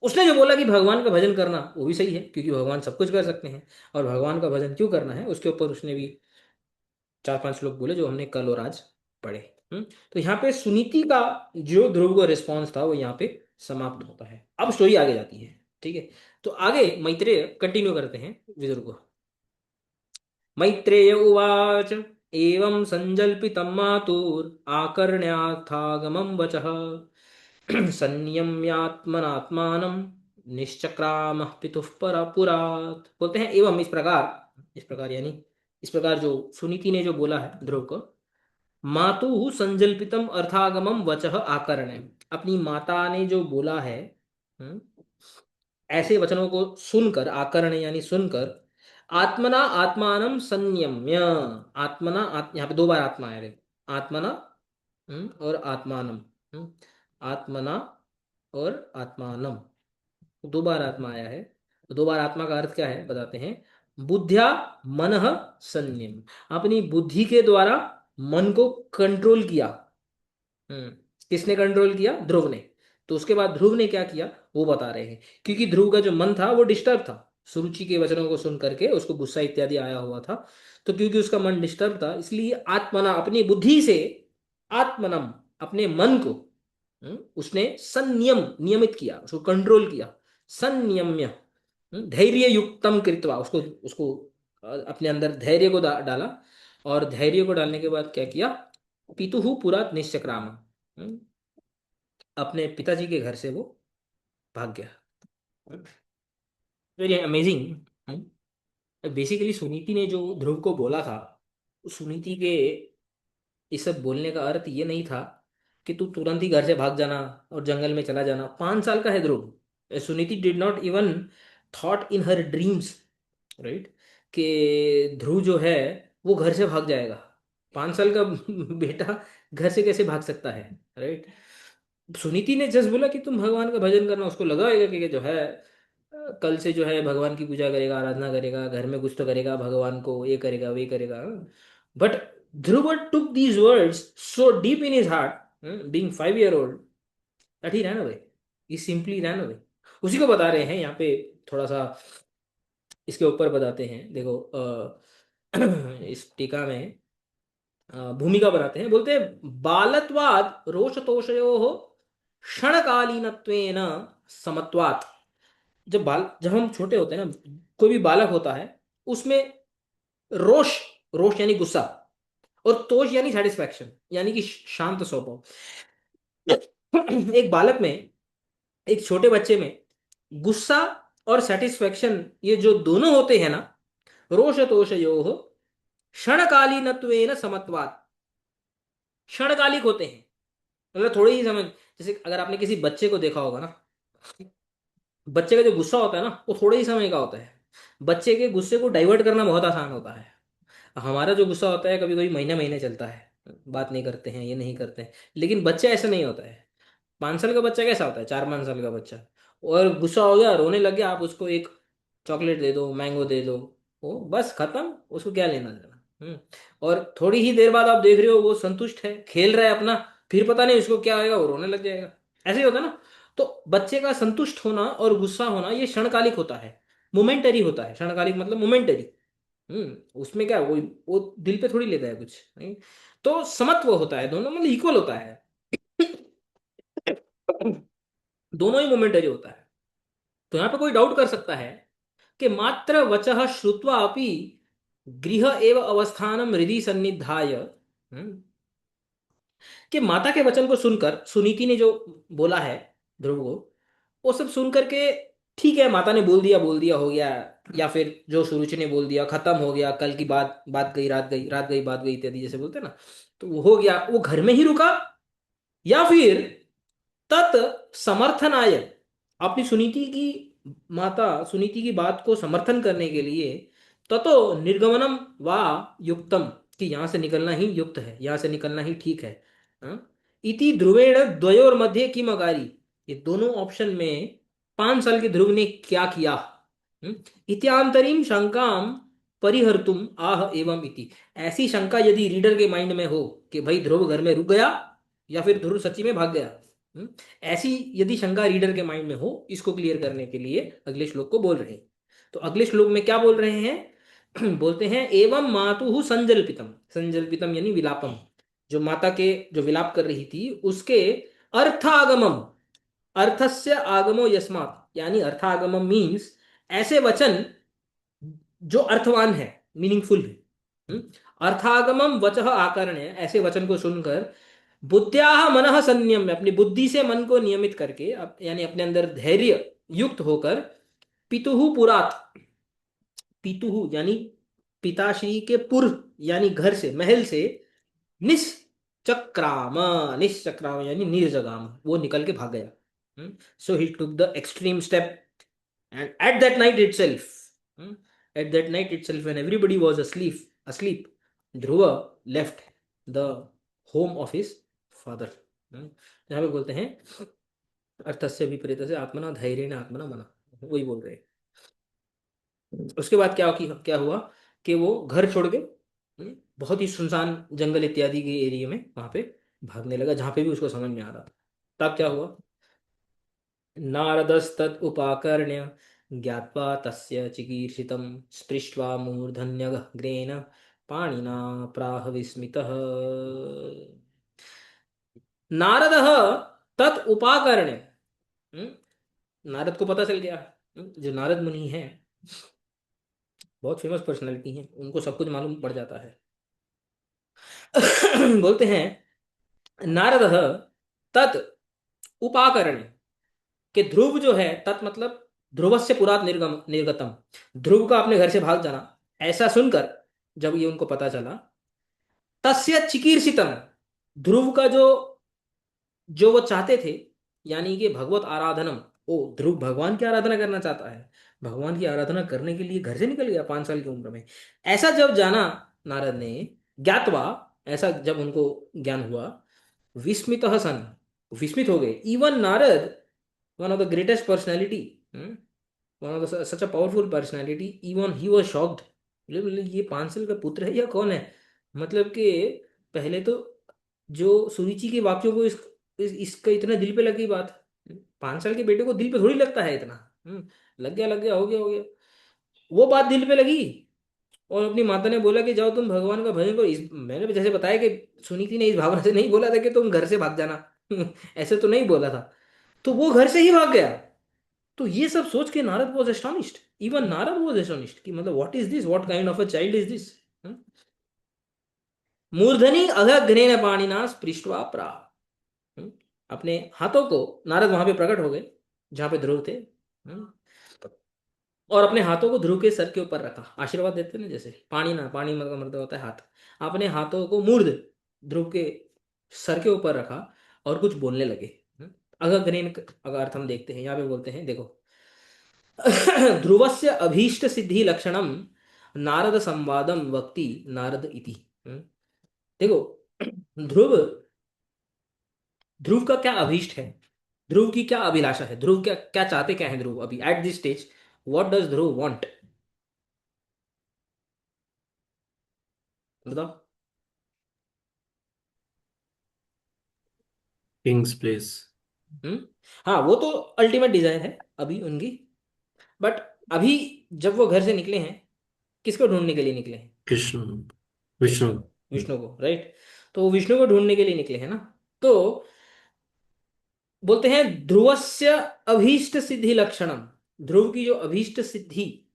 उसने जो बोला कि भगवान का भजन करना, वो भी सही है, क्योंकि भगवान सब कुछ कर सकते हैं। और भगवान का भजन क्यों करना है, उसके ऊपर उसने भी 4-5 श्लोक बोले, जो हमने कल और आज पढ़े। तो यहाँ पे सुनीति का जो ध्रुव को रिस्पॉन्स था वो यहाँ पे समाप्त होता है। अब स्टोरी आगे जाती है। ठीक है। तो आगे मैत्रेय कंटिन्यू करते हैं विदुर को। मैत्रेय उवाच, एवं संजल्पितं मातुर आकर्ण्यार्थागमं वचः संयम्यात्मनात्मानं निश्चक्रामः पितुः पुरात्। बोलते हैं एवं, इस प्रकार यानी इस प्रकार जो सुनीति ने जो बोला है ध्रुव को, मातु संजल्पितम अर्थागमम वचः आकर्ण्य, अपनी माता ने जो बोला है, हम्म, ऐसे वचनों को सुनकर, आकर्ण यानी सुनकर, आत्मना आत्मानम संयम्य, यहाँ पे 2 बार आत्मा है, देखो, आत्मना और आत्मानम, हम्म, आत्मना और आत्मानम, दो बार आत्मा आया है। तो दो बार आत्मा का अर्थ क्या है बताते हैं। बुद्ध्या मनः संयम, अपनी बुद्धि के द्वारा मन को कंट्रोल किया। हम्म। किसने कंट्रोल किया? ध्रुव ने। तो उसके बाद ध्रुव ने क्या किया वो बता रहे हैं। क्योंकि ध्रुव का जो मन था वो डिस्टर्ब था, सुरुचि के वचनों को सुन करके उसको गुस्सा इत्यादि आया हुआ था। तो क्योंकि उसका मन डिस्टर्ब था, इसलिए आत्मना, अपनी बुद्धि से, आत्मनम, अपने मन को, उसने संयम, नियमित किया, उसको कंट्रोल किया। संयम्य, धैर्य युक्तम कृत्वा, उसको उसको अपने अंदर धैर्य को डाला। और धैर्य को डालने के बाद क्या किया? पितुहु पुरात निश्चक्राम, अपने पिताजी के घर से वो भाग गया। Very amazing. बेसिकली सुनीति ने जो ध्रुव को बोला था, उस सुनीति के इस सब बोलने का अर्थ ये नहीं था कि तू तुरंत ही घर से भाग जाना और जंगल में चला जाना। 5 साल का है Dhruv. Suniti did not even thought in her dreams, right, कि ध्रुव जो है वो घर से भाग जाएगा। 5 साल का बेटा घर से कैसे भाग सकता है, राइट। सुनीति ने जस्ट बोला कि तुम भगवान का भजन करना। उसको लगा होगा कि जो है कल से जो है भगवान की पूजा करेगा, आराधना करेगा, घर में कुछ तो करेगा, भगवान को ये करेगा वे करेगा। But Dhruv took these words so deep in his heart, being 5 year old, that he ran away. He simply ran away. उसी को बता रहे हैं यहाँ पे। थोड़ा सा इसके ऊपर बताते हैं, देखो इस टीका में भूमिका बनाते हैं। बोलते हैं बालत्वाद रोषतोषयो हो क्षणकालीनत्वेन समत्वात्। जब हम छोटे होते हैं ना, कोई भी बालक होता है, उसमें रोष, रोष यानी गुस्सा, और तोष यानी सेटिस्फैक्शन, यानी कि शांत स्वभाव। एक बालक में, एक छोटे बच्चे में गुस्सा और सेटिस्फैक्शन, ये जो दोनों होते हैं ना, रोष तोष यो क्षणकालीनत्वेन समत्वात्, क्षणकालिक होते हैं। मतलब थोड़ी ही समय, जैसे अगर आपने किसी बच्चे को देखा होगा ना, बच्चे का जो गुस्सा होता है ना वो थोड़े ही समय का होता है। बच्चे के गुस्से को डाइवर्ट करना बहुत आसान होता है। हमारा जो गुस्सा होता है कभी कभी महीने महीने चलता है, बात नहीं करते हैं, ये नहीं करते हैं। लेकिन बच्चा ऐसा नहीं होता है। 5 साल का बच्चा कैसा होता है? 4-5 साल का बच्चा, और गुस्सा हो गया, रोने लग गया, आप उसको एक चॉकलेट दे दो, मैंगो दे दो, वो बस खत्म, उसको क्या लेना देना। और थोड़ी ही देर बाद आप देख रहे हो वो संतुष्ट है, खेल रहा है अपना, फिर पता नहीं उसको क्या आएगा, वो रोने लग जाएगा। ऐसे ही होता है ना। तो बच्चे का संतुष्ट होना और गुस्सा होना ये क्षणकालिक होता है, मोमेंटरी होता है। क्षणकालिक मतलब मोमेंटरी। उसमें क्या, वो दिल पे थोड़ी लेता है कुछ नहीं। तो समत्व होता है, दोनों मतलब इक्वल होता है। दोनों ही मोमेंटरी होता है। तो यहाँ पे कोई डाउट कर सकता है कि मात्र वचः श्रुत्वा अपि गृह एव अवस्थानम हृदि सन्निधाय, कि माता के वचन को सुनकर सुनीति ने जो बोला है ध्रुव को, वो सब सुन करके, ठीक है माता ने बोल दिया हो गया, या फिर जो सुरुचि ने बोल दिया खत्म हो गया, कल की बात, बात गई रात गई, रात गई बात गई इत्यादि जैसे बोलते हैं ना, तो वो हो गया, वो घर में ही रुका। या फिर तत् समर्थनाय, अपनी सुनीति की, माता सुनीति की बात को समर्थन करने के लिए, ततो निर्गमनम वा युक्तम, कि यहां से निकलना ही युक्त है, यहां से निकलना ही ठीक है। हाँ? इति ध्रुवेण द्वयोर मध्य किम अगारी, ये दोनों ऑप्शन में 5 साल के ध्रुव ने क्या किया? हम्म? इत्यांतरीम शंकाम परिहर्तुम आह एवं इति। ऐसी शंका यदि रीडर के माइंड में हो कि भाई ध्रुव घर में रुक गया या फिर ध्रुव सच्ची में भाग गया, हम्म, ऐसी यदि शंका रीडर के माइंड में हो, इसको क्लियर करने के लिए अगले श्लोक को बोल रहे हैं। तो अगले श्लोक में क्या बोल रहे हैं? बोलते हैं एवं मातु संजल्पितम, संजल्पितम यानी विलापम, जो माता के जो विलाप कर रही थी उसके अर्थागमम, अर्थस्य आगमो यस्मात्, यानी अर्थागमम मीन्स ऐसे वचन जो अर्थवान है, मीनिंगफुल है। हम्म? अर्थागमम वचः आकर्ण्य, ऐसे वचन को सुनकर बुद्ध्या मनः संयम्य, अपनी बुद्धि से मन को नियमित करके, यानी अपने अंदर धैर्य युक्त होकर, पितुहु पुरात, पितुहु यानी पिताश्री के पुर, यानी घर से, महल से, निश्चक्राम, निश्चक्राम यानी निर्जगाम, वो निकल के भाग गया। So he took the extreme step, and at that night itself, at that night itself when everybody was asleep, Dhruv left the home of his father। यहाँ पे बोलते हैं अर्थस्य विपरीत से आत्मना धैर्य आत्मना मना। वही बोल रहे हैं। उसके बाद क्या हुआ कि वो घर छोड़ के बहुत ही सुनसान जंगल इत्यादि के एरिया में वहां पे भागने लगा, जहां पे भी उसको समझ में आ रहा। तब क्या हुआ, नारदस्तद उपाकर्ण्य ज्ञात्वा तस्य चिकीर्षितं स्पृष्ट्वा मूर्धन्यग्रेण पाणिना प्राह विस्मितः। नारदः तत् उपाकर्ण्य, हम्म, नारद को पता चल गया। जो नारद मुनि है, बहुत फेमस पर्सनालिटी है, उनको सब कुछ मालूम पड़ जाता है। बोलते हैं नारदः तत् उपाकर्ण्य, कि ध्रुव जो है, तत् मतलब ध्रुवस्य पुरात निर्गतम, ध्रुव का अपने घर से भाग जाना, ऐसा सुनकर जब ये उनको पता चला, तस्य चिकीर्षितम, ध्रुव का जो वो चाहते थे, यानी कि भगवत आराधनम, ओ ध्रुव भगवान की आराधना करना चाहता है, भगवान की आराधना करने के लिए घर से निकल गया 5 साल की उम्र में, ऐसा जब जाना नारद ने, ज्ञातवा, ऐसा जब उनको ज्ञान हुआ, विस्मित सन, विस्मित हो गए। Even Narad, one of the greatest personality, one of the such a powerful personality, even he was shocked। ये 5 साल का पुत्र है या कौन है? मतलब कि पहले तो जो सुरुचि के वाक्यों को इसका इतना दिल पे लगी बात, 5 साल के बेटे को दिल पे थोड़ी लगता है इतना। लग गया, लग गया, हो गया, हो गया, वो बात दिल पे लगी। और अपनी माता ने बोला कि जाओ तुम भगवान का भजन करो। मैंने भी जैसे बताया कि सुनीति ने इस भावना से नहीं बोला था कि तुम घर से भाग जाना। ऐसे तो नहीं बोला था, तो वो घर से ही भाग गया। तो ये सब सोच के Narad was astonished, even Narad was astonished कि मतलब what is this, what kind of a child is this. मूर्धनि अघग्रेण पाणिना स्पृष्ट्वा प्रा, अपने हाथों को, नारद वहां पे प्रकट हो गए जहां पे ध्रुव थे, और अपने हाथों को ध्रुव के सर के ऊपर रखा, आशीर्वाद देते ना, जैसे पानी ना, पानी मतलब होता है हाथ, अपने हाथों को मूर्ध ध्रुव के सर के ऊपर रखा और कुछ बोलने लगे। अग्रगण्य अगर अर्थ हम देखते हैं, यहाँ पे बोलते हैं देखो, ध्रुवस्य अभीष्ट सिद्धि लक्षणम नारद संवादम वक्ति नारद इति। देखो, ध्रुव, ध्रुव का क्या अभीष्ट है, ध्रुव की क्या अभिलाषा है, ध्रुव क्या क्या चाहते क्या है ध्रुव अभी at this stage, what does Dhruv want, बताओ।
King's place.
हम्म, हाँ वो तो अल्टीमेट डिजायर है अभी उनकी, बट अभी जब वो घर से निकले हैं, किसको ढूंढने के लिए निकले हैं?
कृष्ण।
विष्णु
विष्णु।
को, विष्णु को, राइट। तो वो विष्णु को ढूंढने के लिए निकले हैं ना। तो बोलते हैं ध्रुवस्य अभीष्ट सिद्धि लक्षणम, ध्रुव की जो अभीष्ट सिद्धि,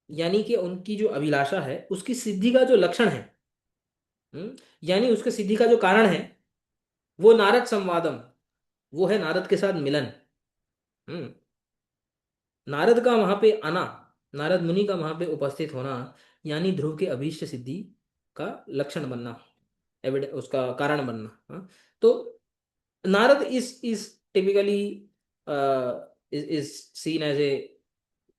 यानी कि उनकी जो अभिलाषा है उसकी सिद्धि का जो लक्षण है, यानी उसके सिद्धि का जो कारण है, वो नारद संवादम, वो है नारद के साथ मिलन। हम्म, नारद का वहां पे आना, नारद मुनि का वहां पे उपस्थित होना, यानी ध्रुव के अभीष्ट सिद्धि का लक्षण बनना, उसका कारण बनना। हाँ? तो Narada is typically is seen as a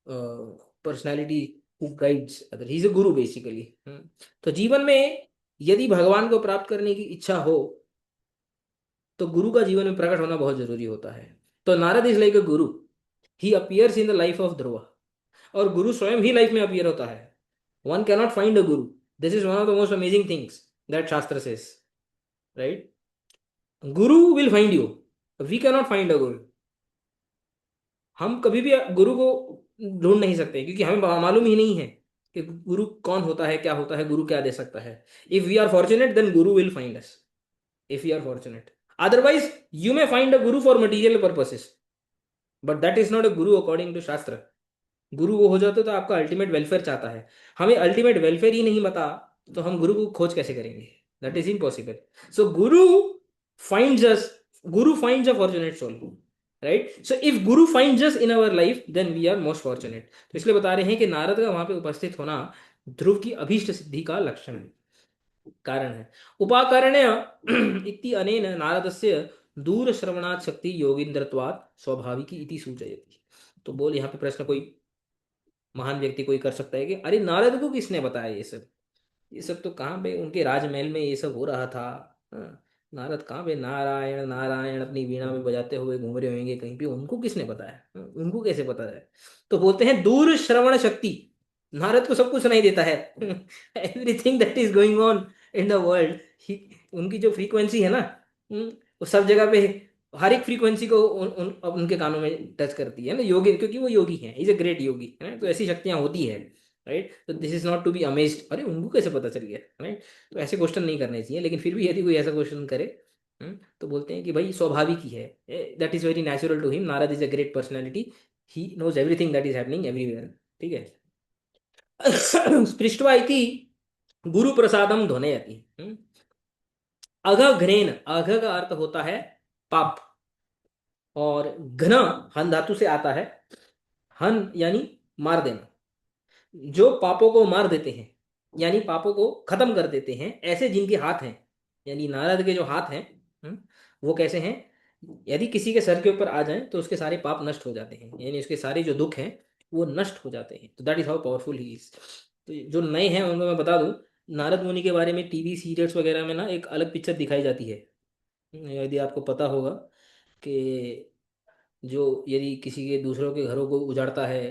personality who guides other, he is a guru basically. तो जीवन में यदि भगवान को प्राप्त करने की इच्छा हो, तो गुरु का जीवन में प्रकट होना बहुत जरूरी होता है। तो Narada is like a guru, he appears in the life of Dhruv, और गुरु स्वयं ही लाइफ में अपीयर होता है। One cannot find a guru, this is one of the most amazing things that shastra says, right. Guru will find you, we cannot find a guru. हम कभी भी गुरु को ढूंढ नहीं सकते, क्योंकि हमें मालूम ही नहीं है कि गुरु कौन होता है, क्या होता है, गुरु क्या दे सकता है। If we are fortunate then guru will find us, if we are fortunate. Otherwise you may find a guru for material purposes, but that is not a guru according to शास्त्र। गुरु वो हो जाता तो आपका अल्टीमेट वेलफेयर चाहता है, हमें अल्टीमेट वेलफेयर ही नहीं बता, तो हम गुरु को खोज कैसे करेंगे? That is impossible. So Guru finds us, guru finds a fortunate soul, right. So if guru finds us in our life then we are most fortunate. तो इसलिए बता रहे हैं कि नारद का वहां पे उपस्थित होना ध्रुव की अभीष्ट सिद्धि का लक्षण है, कारण है। उपाकर्ण्य इति अनेन नारदस्य दूर श्रवणात् शक्ति योगींद्रत्वात् स्वाभाविकी इति सूचयति। तो बोल यहाँ पे प्रश्न कोई महान व्यक्ति कोई कर सकता है कि अरे नारद को किसने बताया ये सब, ये सब तो कहाँ पे उनके राजमहल में ये सब हो रहा था। हाँ, नारद कहाँ पे नारायण नारायण अपनी वीणा में बजाते हुए घूम रहे होंगे कहीं पे, उनको किसने पता है? उनको कैसे पता है? तो बोलते हैं दूर श्रवण शक्ति, नारद को सब कुछ सुनाई देता है। Everything that is going on in the world, उनकी जो फ्रीक्वेंसी है ना, वो सब जगह पे, हर एक फ्रीक्वेंसी को उनके कानों में टच करती है ना, योगी, क्योंकि वो योगी है, इज अ ग्रेट योगी है ना, तो ऐसी शक्तियां होती है। राइट, तो this is not to be amazed, अरे उनको कैसे पता चल गया, राइट? तो ऐसे क्वेश्चन नहीं करने चाहिए, लेकिन फिर भी यदि कोई ऐसा क्वेश्चन करे, तो बोलते हैं कि भाई स्वाभाविक ही है, that is very natural to him, Narada is a great personality, he knows everything that is happening everywhere. ठीक है। पृष्ठवा इति गुरु प्रसादम ध्वनयति। अघ घ्रेन, अघ का अर्थ होता है पाप, और घ्न हन धातु से आता है, हन यानी मार देना, जो पापों को मार देते हैं, यानी पापों को खत्म कर देते हैं, ऐसे जिनके हाथ हैं, यानी नारद के जो हाथ हैं, वो कैसे हैं? यदि किसी के सर के ऊपर आ जाए तो उसके सारे पाप नष्ट हो जाते हैं, यानी उसके सारे जो दुख हैं वो नष्ट हो जाते हैं। तो that is how powerful he is. तो जो नए हैं उनको मैं बता दूं, नारद मुनि के बारे में टीवी सीरियल्स वगैरह में ना एक अलग पिक्चर दिखाई जाती है। यदि आपको पता होगा कि जो यदि किसी के दूसरों के घरों को उजाड़ता है,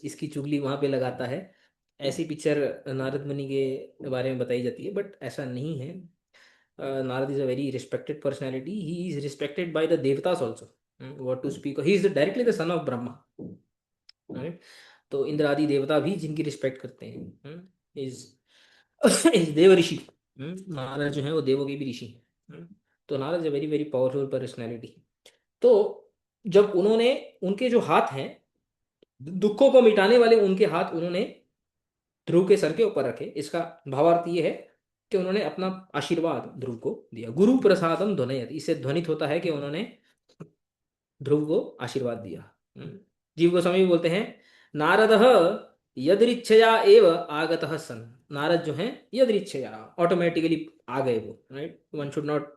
इसकी चुगली वहां पे लगाता है, ऐसी पिक्चर नारद मुनि के बारे में बताई जाती है, बट ऐसा नहीं है। Narada is a very respected personality, he is respected by the देवतास also, what to speak, he is directly the son of Brahma, right? तो इंद्र आदि देवता भी जिनकी रिस्पेक्ट करते हैं, इज इज देव ऋषि। नारद जो है वो देवों के भी ऋषि हैं। तो Narada is a very very powerful personality. तो जब उन्होंने, उनके जो हाथ हैं, दुखों को मिटाने वाले उनके हाथ उन्होंने ध्रुव के सर के ऊपर रखे, इसका भावार्थ ये है कि उन्होंने अपना आशीर्वाद ध्रुव को दिया, गुरु प्रसादम ध्वनयति, इससे ध्वनित होता है कि उन्होंने ध्रुव को आशीर्वाद दिया। जीव गोस्वामी भी बोलते हैं, नारद यदृच्छया एव आगतः सन, नारद जो है यदृच्छया, ऑटोमेटिकली आ गए वो, right? One should not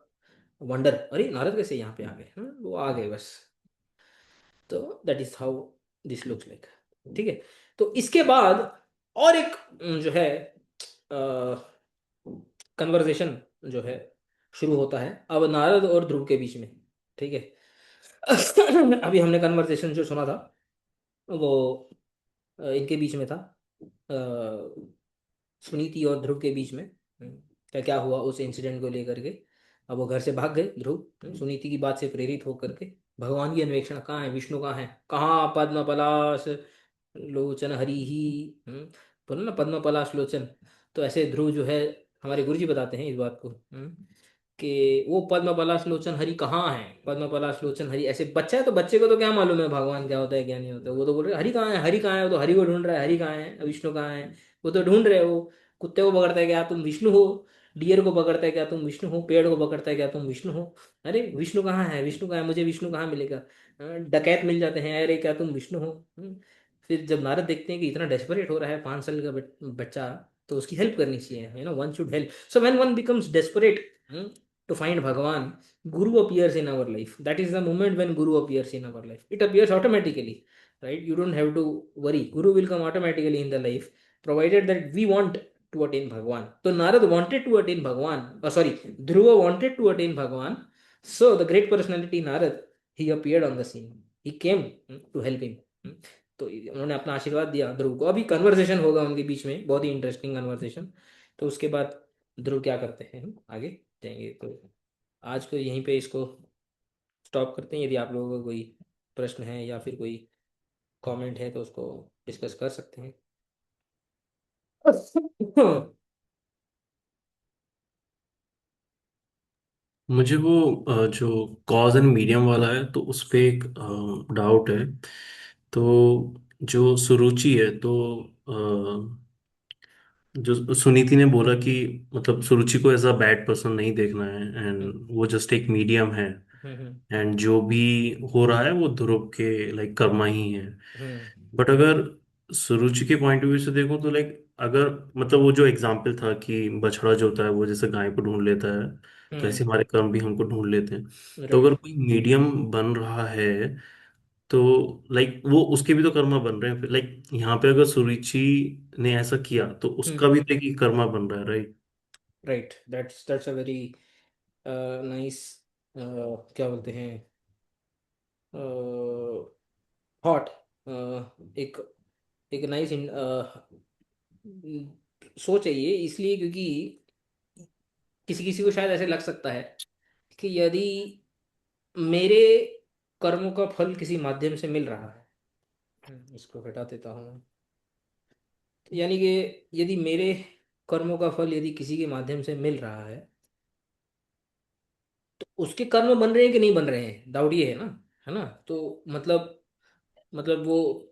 wonder, अरे नारद कैसे यहाँ पे आ गए, वो आ गए बस। तो that is how this looks like. ठीक है। तो इसके बाद और एक जो है कन्वर्सेशन जो है शुरू होता है अब नारद और ध्रुव के बीच में। ठीक है। अभी हमने कन्वर्सेशन जो सुना था वो इनके बीच में था, सुनीति और ध्रुव के बीच में। क्या क्या हुआ उस इंसिडेंट को लेकर के। अब वो घर से भाग गए ध्रुव, सुनीति की बात से प्रेरित होकर के, भगवान की अन्वेषण, कहाँ है विष्णु, कहाँ है, कहाँ पद्म पलाश लोचन हरि ही, बोलो ना पद्म पलाश लोचन। तो ऐसे ध्रुव जो है, हमारे गुरु जी बताते हैं इस बात को, कि वो पद्म पलाश लोचन हरि कहाँ है, पद्म पलाश लोचन हरि। ऐसे बच्चा है तो बच्चे को तो क्या मालूम है भगवान क्या होता है क्या नहीं होता है, वो तो बोल रहे हरि कहाँ है, हरि कहाँ है, वो तो हरि को ढूंढ रहा है, हरि कहाँ है, विष्णु कहाँ है, वो तो ढूंढ रहे हो। कुत्ते को पकड़ता है क्या तुम विष्णु हो, डियर को पकड़ता है क्या तुम विष्णु हो, पेड़ को पकड़ता है क्या तुम विष्णु हो, अरे विष्णु कहाँ है, विष्णु कहाँ है, मुझे विष्णु कहाँ मिलेगा। डकैत मिल जाते हैं, अरे क्या तुम विष्णु हो। फिर जब नारद देखते हैं कि इतना डेस्परेट हो रहा है 5 साल का बच्चा, तो उसकी हेल्प करनी चाहिए, one should help. So when one becomes desperate to find Bhagavan, Guru appears in our life. That is the moment when Guru appears in our life. It appears automatically, right? You don't have to worry. Guru will come automatically in the life, provided that we want to attain Bhagavan. So Narad wanted to attain Bhagavan. Sorry, Dhruva wanted to attain Bhagavan. So the great personality Narad, he appeared on the scene. He came to help him. तो उन्होंने अपना आशीर्वाद दिया ध्रुव को। अभी conversation होगा उनके बीच में, बहुत ही इंटरेस्टिंग कन्वर्सेशन। तो उसके बाद ध्रुव क्या करते हैं हम आगे जाएंगे। तो आज को यहीं पे इसको स्टॉप करते हैं। यदि आप लोगों को कोई प्रश्न है या फिर कोई कमेंट है तो उसको डिस्कस कर सकते हैं।
मुझे वो जो कॉज एंड मीडियम वाला है तो उस पे एक डाउट है। तो जो सुरुचि है तो जो सुनीति ने बोला कि मतलब सुरुचि को एज अ बैड पर्सन नहीं देखना है
हम्म
एंड वो जस्ट एक मीडियम है,
हम्म
एंड जो भी हो रहा है वो ध्रुव के लाइक कर्मा ही है।
हम्म
बट अगर सुरुचि के पॉइंट ऑफ व्यू से देखो तो लाइक अगर मतलब वो जो एग्जाम्पल था कि बछड़ा जो होता है वो जैसे गाय को ढूंढ लेता है, तो ऐसे हमारे कर्म भी हमको ढूंढ लेते हैं। तो
राइट।
अगर कोई मीडियम बन रहा है तो लाइक वो उसके भी तो कर्मा बन रहे हैं, फिर लाइक यहाँ पे अगर सुरुचि ने ऐसा किया तो
हम्म
उसका भी तो एक कर्मा बन रहा है, right?
Right, that's a very nice, क्या बोलते हैं, थॉट, एक एक नाइस सोच है ये, इसलिए क्योंकि किसी किसी को शायद ऐसे लग सकता है कि यदि मेरे कर्मों का फल किसी माध्यम से मिल रहा है, इसको हटा देता हूँ, यानी कि यदि मेरे कर्मों का फल यदि किसी के माध्यम से मिल रहा है, तो उसके कर्म बन रहे हैं कि नहीं बन रहे हैं, डाउट ये है ना। तो मतलब वो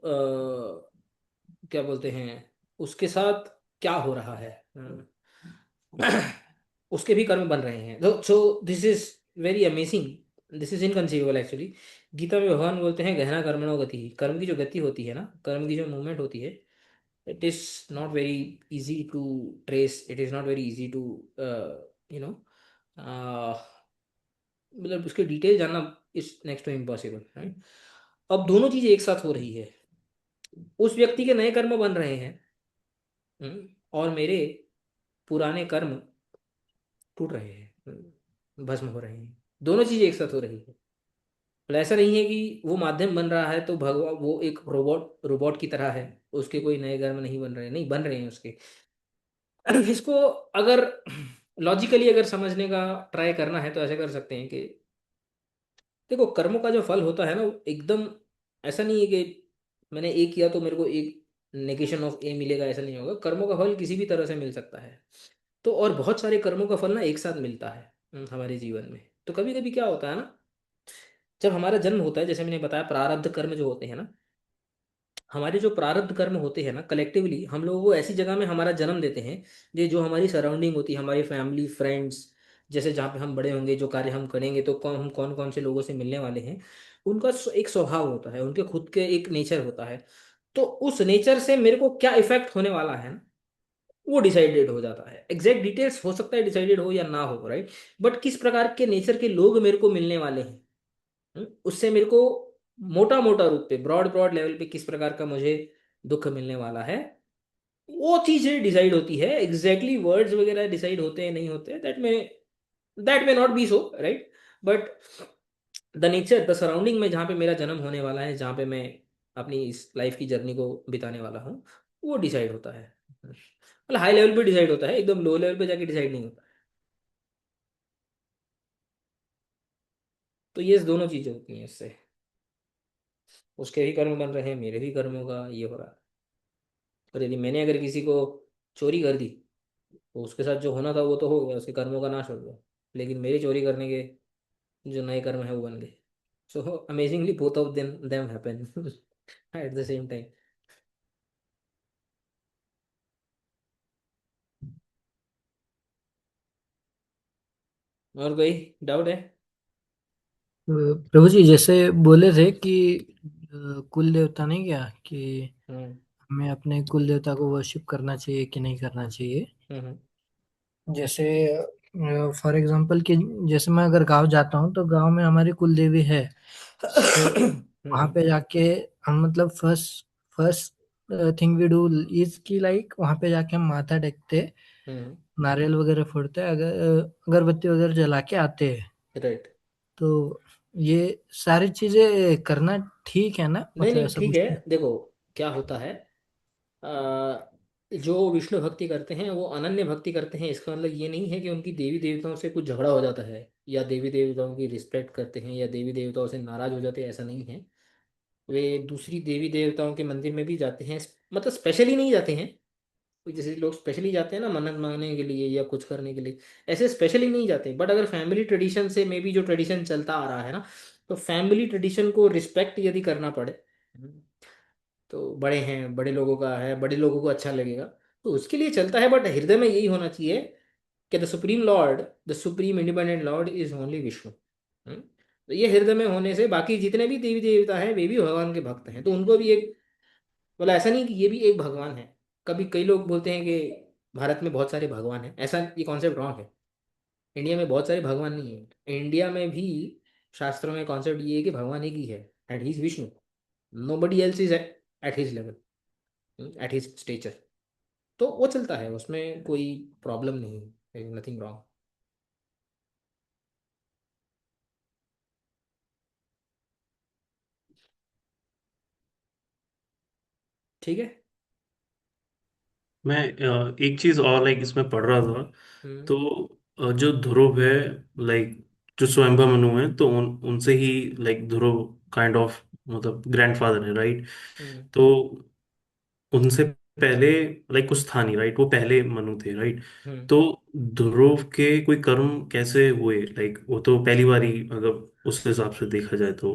क्या बोलते हैं, उसके साथ क्या हो रहा है, उसके भी कर्म बन रहे हैं। तो so this is very amazing, this is inconceivable actually. Gita में भगवान बोलते हैं गहना कर्मणो गति, कर्म की जो गति होती है ना, कर्म की जो मूवमेंट होती है, it is not very easy to trace, it is not very easy to you know, मतलब उसके डिटेल जानना is next to impossible, right. अब दोनों चीजें एक साथ हो रही है, उस व्यक्ति के नए कर्म बन रहे हैं, और मेरे पुराने कर्म टूट रहे हैं, भस्म हो रहे हैं, दोनों चीजें एक साथ हो रही है। मतलब ऐसा नहीं है कि वो माध्यम बन रहा है तो भगवान वो एक रोबोट रोबोट की तरह है, उसके कोई नए कर्म नहीं बन रहे हैं, नहीं बन रहे हैं उसके। इसको अगर लॉजिकली अगर समझने का ट्राई करना है तो ऐसे कर सकते हैं कि देखो, कर्मों का जो फल होता है ना, वो एकदम ऐसा नहीं है कि मैंने ए किया तो मेरे को एक नेगेशन ऑफ ए मिलेगा, ऐसा नहीं होगा। कर्मों का फल किसी भी तरह से मिल सकता है। तो और बहुत सारे कर्मों का फल ना एक साथ मिलता है हमारे जीवन में। तो कभी कभी क्या होता है ना, जब हमारा जन्म होता है, जैसे मैंने बताया प्रारब्ध कर्म जो होते हैं ना, हमारे जो प्रारब्ध कर्म होते हैं ना, कलेक्टिवली हम लोगों को ऐसी जगह में हमारा जन्म देते हैं, ये जो हमारी सराउंडिंग होती है, हमारी फैमिली फ्रेंड्स, जैसे जहाँ पे हम बड़े होंगे, जो कार्य हम करेंगे, तो हम कौन कौन से लोगों से मिलने वाले हैं, उनका एक स्वभाव होता है, उनके खुद के एक नेचर होता है। तो उस नेचर से मेरे को क्या इफेक्ट होने वाला है ना, वो डिसाइडेड हो जाता है। एग्जैक्ट डिटेल्स हो सकता है डिसाइडेड हो या ना हो, राइट, बट किस प्रकार के नेचर के लोग मेरे को मिलने वाले हैं, उससे मेरे को मोटा मोटा रूप पे, ब्रॉड ब्रॉड लेवल पे किस प्रकार का मुझे दुख मिलने वाला है, वो चीजें डिसाइड होती है। एग्जैक्टली वर्ड्स वगैरह डिसाइड होते हैं नहीं होते, दैट में not be so, right, but the nature, the surrounding में जहाँ पे मेरा जन्म होने वाला है, जहाँ पे मैं अपनी इस लाइफ की जर्नी को बिताने वाला हूँ, वो डिसाइड होता है। मतलब हाई लेवल पे डिसाइड होता है, एकदम लो लेवल पे जाके डिसाइड नहीं होता है। तो ये दोनों चीजें होती हैं इससे, उसके भी कर्म बन रहे हैं, मेरे भी कर्मों का ये हो रहा है। और यदि मैंने अगर किसी को चोरी कर दी, तो उसके साथ जो होना था वो तो हो गया, उसके कर्मों का नाश हो गया, लेकिन मेरे चोरी करने के जो नए कर्म है वो बन गए। So amazingly both of them happen at the same time. और कोई डाउट है?
प्रभु जी जैसे बोले थे कि कुल देवता नहीं क्या कि
हम्म
हमें अपने कुल देवता को वर्शिप करना चाहिए कि नहीं करना चाहिए।
हम्म
जैसे फॉर एग्जांपल कि जैसे मैं अगर गांव जाता हूँ तो गांव में हमारी कुल देवी है। तो वहां
हम्म
पे जाके हम मतलब first first thing we do is की लाइक वहां पे जाके हम माथा टेकते,
हम्म।
नारियल वगैरह फोड़ते, अगर अगरबत्ती वगैरह जला के आते हैं।
राइट।
तो ये सारी चीजें करना ठीक है ना,
नहीं
मतलब
नहीं,
ऐसा
ठीक है।
पूछते हैं।
देखो क्या होता है, जो विष्णु भक्ति करते हैं वो अनन्य भक्ति करते हैं, इसका मतलब ये नहीं है कि उनकी देवी देवताओं से कुछ झगड़ा हो जाता है, या देवी देवताओं की रिस्पेक्ट करते हैं, या देवी देवताओं से नाराज हो जाते हैं, ऐसा नहीं है। वे दूसरी देवी देवताओं के मंदिर में भी जाते हैं, मतलब स्पेशली नहीं जाते हैं। कोई जैसे लोग स्पेशली जाते हैं ना मन्नत मांगने के लिए या कुछ करने के लिए, ऐसे स्पेशली नहीं जाते। बट अगर फैमिली ट्रेडिशन से मे बी जो ट्रेडिशन चलता आ रहा है ना, तो फैमिली ट्रेडिशन को रिस्पेक्ट यदि करना पड़े, तो बड़े हैं, बड़े लोगों का है, बड़े लोगों को अच्छा लगेगा, तो उसके लिए चलता है। बट हृदय में यही होना चाहिए कि the supreme Lord, the supreme independent Lord is only Vishnu. तो ये हृदय में होने से बाकी जितने भी देवी देवता हैं वे भी भगवान के भक्त हैं, तो उनको भी एक, मतलब ऐसा नहीं कि ये भी एक भगवान है। कभी कई लोग बोलते हैं कि भारत में बहुत सारे भगवान हैं, ऐसा ये कॉन्सेप्ट रॉन्ग है। इंडिया में बहुत सारे भगवान नहीं है, इंडिया में भी शास्त्रों में कॉन्सेप्ट ये है कि भगवान एक ही है, and he is Vishnu. Nobody else is at his level, at his stature. तो वो चलता है, उसमें कोई प्रॉब्लम नहीं है। Nothing wrong. ठीक है।
मैं एक चीज और लाइक इसमें पढ़ रहा था।
हम्म।
तो जो ध्रुव है, लाइक जो स्वयंभा मनु है, तो उनसे ही लाइक ध्रुव काइंड ऑफ मतलब ग्रैंडफादर है, राइट?
हम्म।
तो उनसे पहले लाइक कुछ था नहीं, राइट? वो पहले मनु थे, राइट?
हम्म।
तो ध्रुव के कोई कर्म कैसे हुए? लाइक वो तो पहली बार ही, अगर उस हिसाब से देखा जाए तो।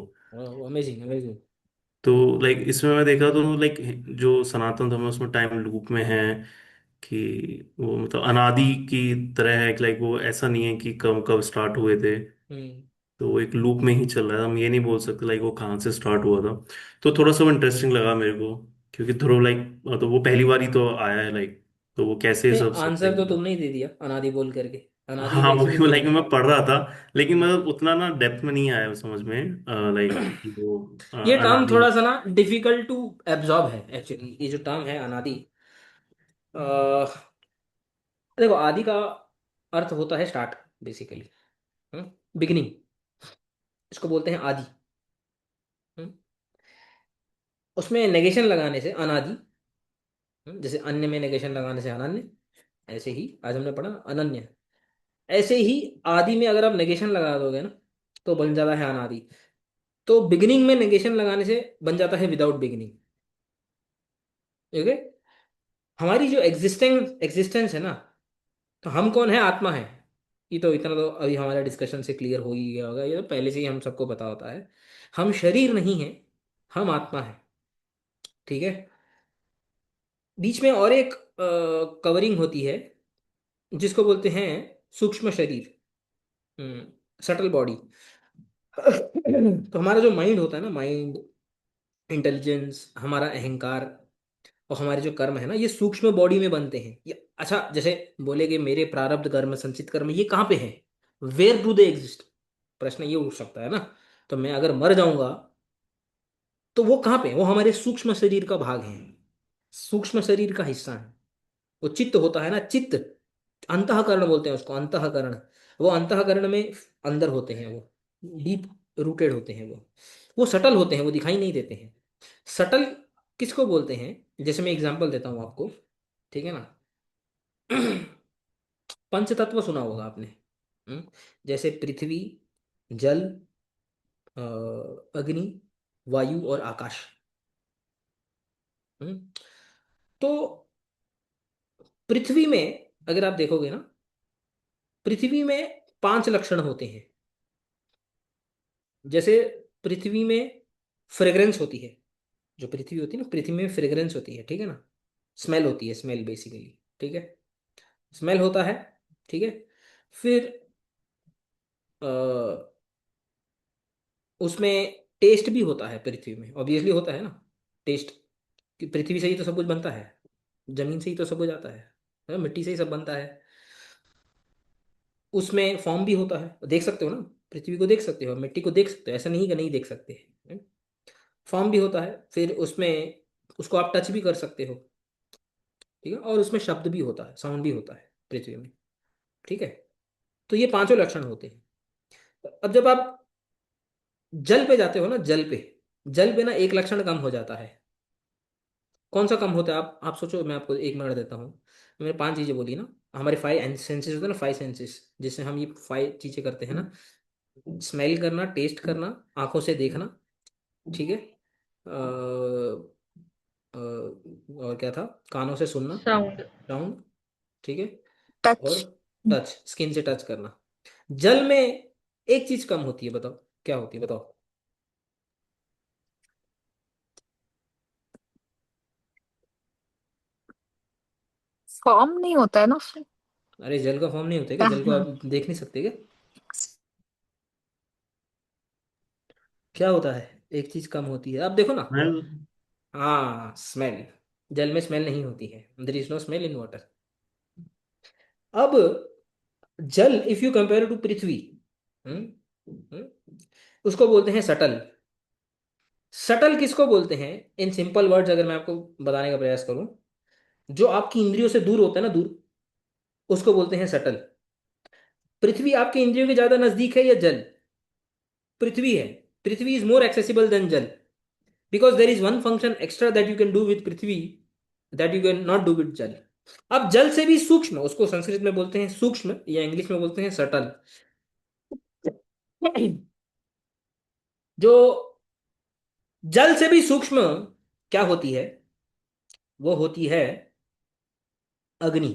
Amazing amazing.
तो लाइक इसमें मैं देखा तो लाइक जो सनातन धर्म है उसमें टाइम लूप में है कि वो मतलब अनादि की तरह है, लाइक वो ऐसा नहीं है कि कब कब स्टार्ट हुए थे।
हम्म।
तो वो एक लूप में ही चल रहा है, हम ये नहीं बोल सकते लाइक वो कहाँ से स्टार्ट हुआ था। तो थोड़ा सा वो इंटरेस्टिंग लगा मेरे को, क्योंकि ध्रुव लाइक तो वो पहली बार ही तो आया है लाइक, तो वो कैसे
नहीं,
सब सब
आंसर तो तुमने ही दे दिया अनादि बोल करके। अनादि तो
हाँ, वो
एक्चुअली
भी
बोला
लाइक
है।
मैं पढ़ रहा था, लेकिन
हम्म।
मतलब उतना ना डेप्थ में नहीं आया समझ में, लाइक वो
ये टर्म
अनादि।
थोड़ा सा ना डिफिकल्ट टू एब्जॉर्ब है एक्चुअली, ये जो टर्म है अनादि। देखो, आदि का अर्थ होता है स्टार्ट, बेसिकली बिगिनिंग, इसको बोलते हैं आदि। हम्म, उसमें नेगेशन लगाने से अनादि, जैसे अन्य में नेगेशन लगाने से अनन्य, ऐसे ही आज हमने पढ़ा अनन्य, ऐसे ही आदि में अगर आप नेगेशन लगा दोगे ना तो बन जाता है अनादि। तो बिगिनिंग में नेगेशन लगाने से बन जाता है विदाउट बिगिनिंग। ओके। हमारी जो एग्जिस्टेंस है ना, तो हम कौन है? आत्मा है। ये तो इतना तो अभी हमारे डिस्कशन से क्लियर हो ही गया होगा, ये तो पहले से ही हम सबको पता होता है। हम शरीर नहीं है, हम आत्मा है। ठीक है। बीच में और एक कवरिंग होती है जिसको बोलते हैं सूक्ष्म शरीर, सटल बॉडी। तो हमारा जो माइंड होता है ना, माइंड, इंटेलिजेंस, हमारा अहंकार और हमारे जो कर्म है ना, ये सूक्ष्म बॉडी में बनते हैं। ये अच्छा, जैसे बोले कि मेरे प्रारब्ध कर्म, संचित कर्म, ये कहाँ पे है? Where do they exist? प्रश्न ये उठ सकता है ना। तो मैं अगर मर जाऊंगा तो वो कहाँ पे है? वो हमारे सूक्ष्म शरीर का भाग है, सूक्ष्म शरीर का हिस्सा है। वो चित्त होता है ना, चित्त, अंतःकरण बोलते हैं उसको, अंतःकरण। वो अंतःकरण में अंदर होते हैं वो, डीप रूटेड होते हैं वो सटल होते हैं, वो दिखाई नहीं देते हैं। सटल किसको बोलते हैं? जैसे मैं एग्जांपल देता हूँ आपको, ठीक है ना। पंच तत्व सुना होगा आपने। हम्म, जैसे पृथ्वी, जल, अग्नि, वायु और आकाश। हम्म, तो पृथ्वी में अगर आप देखोगे ना, पृथ्वी में पांच लक्षण होते हैं। जैसे पृथ्वी में फ्रेग्रेंस होती है, जो पृथ्वी होती है ना, पृथ्वी में फ्रेग्रेंस होती है, ठीक है ना। स्मेल होती है, स्मेल बेसिकली, ठीक है। स्मेल होता है, ठीक है। फिर अ, उसमें टेस्ट भी होता है, पृथ्वी में ऑब्वियसली होता है ना टेस्ट, कि पृथ्वी से ही तो सब कुछ बनता है, जमीन से ही तो सब कुछ आता है, मिट्टी से ही सब बनता है। उसमें फॉर्म भी होता है, देख सकते हो ना, पृथ्वी को देख सकते हो, मिट्टी को देख सकते हो, ऐसा नहीं कि नहीं देख सकते। फॉर्म भी होता है, फिर उसमें उसको आप टच भी कर सकते हो, ठीक है। और उसमें शब्द भी होता है, साउंड भी होता है पृथ्वी में, ठीक है। तो ये पांचों लक्षण होते हैं। अब जब आप जल पे जाते हो ना, जल पे ना एक लक्षण कम हो जाता है। कौन सा कम होता है? आप सोचो, मैं आपको एक मिनट देता हूँ। मैंने पांच चीजें बोली ना, हमारे फाइव सेंसेस होते हैं ना, फाइव सेंसेस, जिससे हम ये फाइव चीजें करते हैं ना। स्मेल करना, टेस्ट करना, आंखों से देखना, ठीक है। और क्या था? कानों से सुनना,
साउंड।
साउंड, ठीक है।
टच।
और टच, स्किन से टच करना। जल में एक चीज कम होती है, बताओ क्या होती है, बताओ।
फॉर्म नहीं होता है ना उसमें।
अरे जल का फॉर्म नहीं होता है क्या? जल को
हाँ।
आप देख नहीं सकते क्या? क्या होता है? एक चीज कम होती है, आप देखो ना।
मैं
हाँ, स्मेल। जल में स्मेल नहीं होती है, there is no smell in water. अब जल, if you compare to Prithvi, hmm hmm, उसको बोलते हैं सटल। सटल किसको बोलते हैं? इन सिंपल वर्ड्स अगर मैं आपको बताने का प्रयास करूं, जो आपकी इंद्रियों से दूर होता है ना, दूर, उसको बोलते हैं सटल। पृथ्वी आपके इंद्रियों के ज्यादा नजदीक है या जल? पृथ्वी है। पृथ्वी इज मोर एक्सेसिबल देन जल, because there is one function extra that you can do with Prithvi that you can not do with जल। अब जल से भी सूक्ष्म, उसको संस्कृत में बोलते हैं सूक्ष्म या इंग्लिश में बोलते हैं सटल। जो जल से भी सूक्ष्म क्या होती है, वो होती है अग्नि।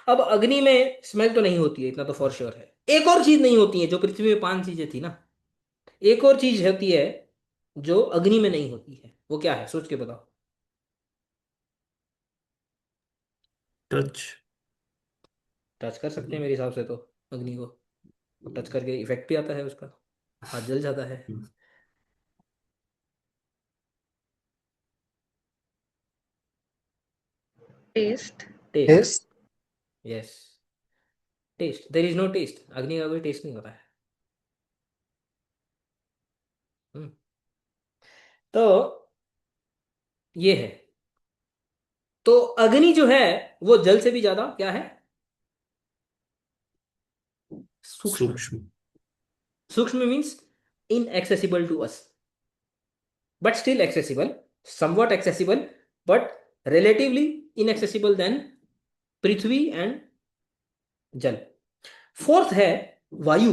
अब अग्नि में स्मेल तो नहीं होती है, इतना तो फॉर श्योर है। एक और चीज नहीं होती है, जो पृथ्वी में 5 चीजें थी ना, एक और चीज होती है जो अग्नि में नहीं होती है। वो क्या है, सोच के बताओ।
टच।
टच कर सकते हैं मेरे हिसाब से तो अग्नि को, टच करके इफेक्ट भी आता है उसका, हाथ जल जाता है।
Taste.
Taste.
Taste.
Yes, taste. There is no taste, अग्नि का कोई टेस्ट नहीं होता है। हम्म, तो ये है। तो अग्नि जो है वो जल से भी ज्यादा क्या है, सूक्ष्म है।
सूक्ष्म।
सूक्ष्म means inaccessible to us, but still accessible, somewhat accessible, but relatively inaccessible than Prithvi and Jal. Fourth है वायु,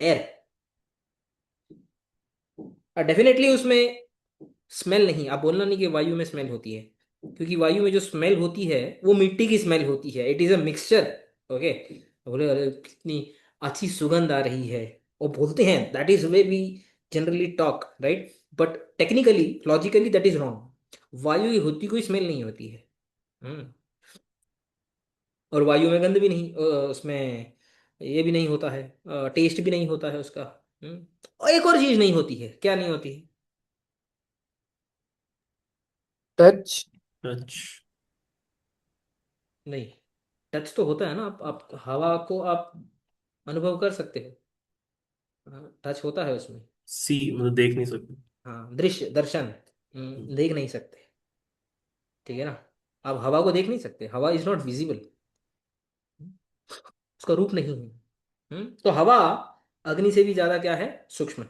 एयर। डेफिनेटली उसमें स्मेल नहीं, आप बोलना नहीं कि वायु में स्मेल होती है, क्योंकि वायु में जो स्मेल होती है वो मिट्टी की स्मेल होती है। It is a mixture. Okay, बोले अरे कितनी अच्छी सुगंध आ रही है, और बोलते हैं that is way we generally talk, right? But technically logically that is wrong. वायु ही होती, कोई स्मेल नहीं होती है। हम्म। और वायु में गंध भी नहीं, उसमें ये भी नहीं होता है, टेस्ट भी नहीं होता है उसका। और एक और चीज नहीं होती है, क्या नहीं होती है?
टच।
टच।
नहीं, टच तो होता है ना, आप हवा को आप अनुभव कर सकते हो। टच होता है उसमें।
सी मतलब देख नहीं सकते।
हाँ, दृश्य दर्शन। देख नहीं सकते, ठीक है ना? आप हवा को देख नहीं सकते, हवा इज नॉट विजिबल, उसका रूप नहीं है। तो हवा अग्नि से भी ज्यादा क्या है, सूक्ष्म है।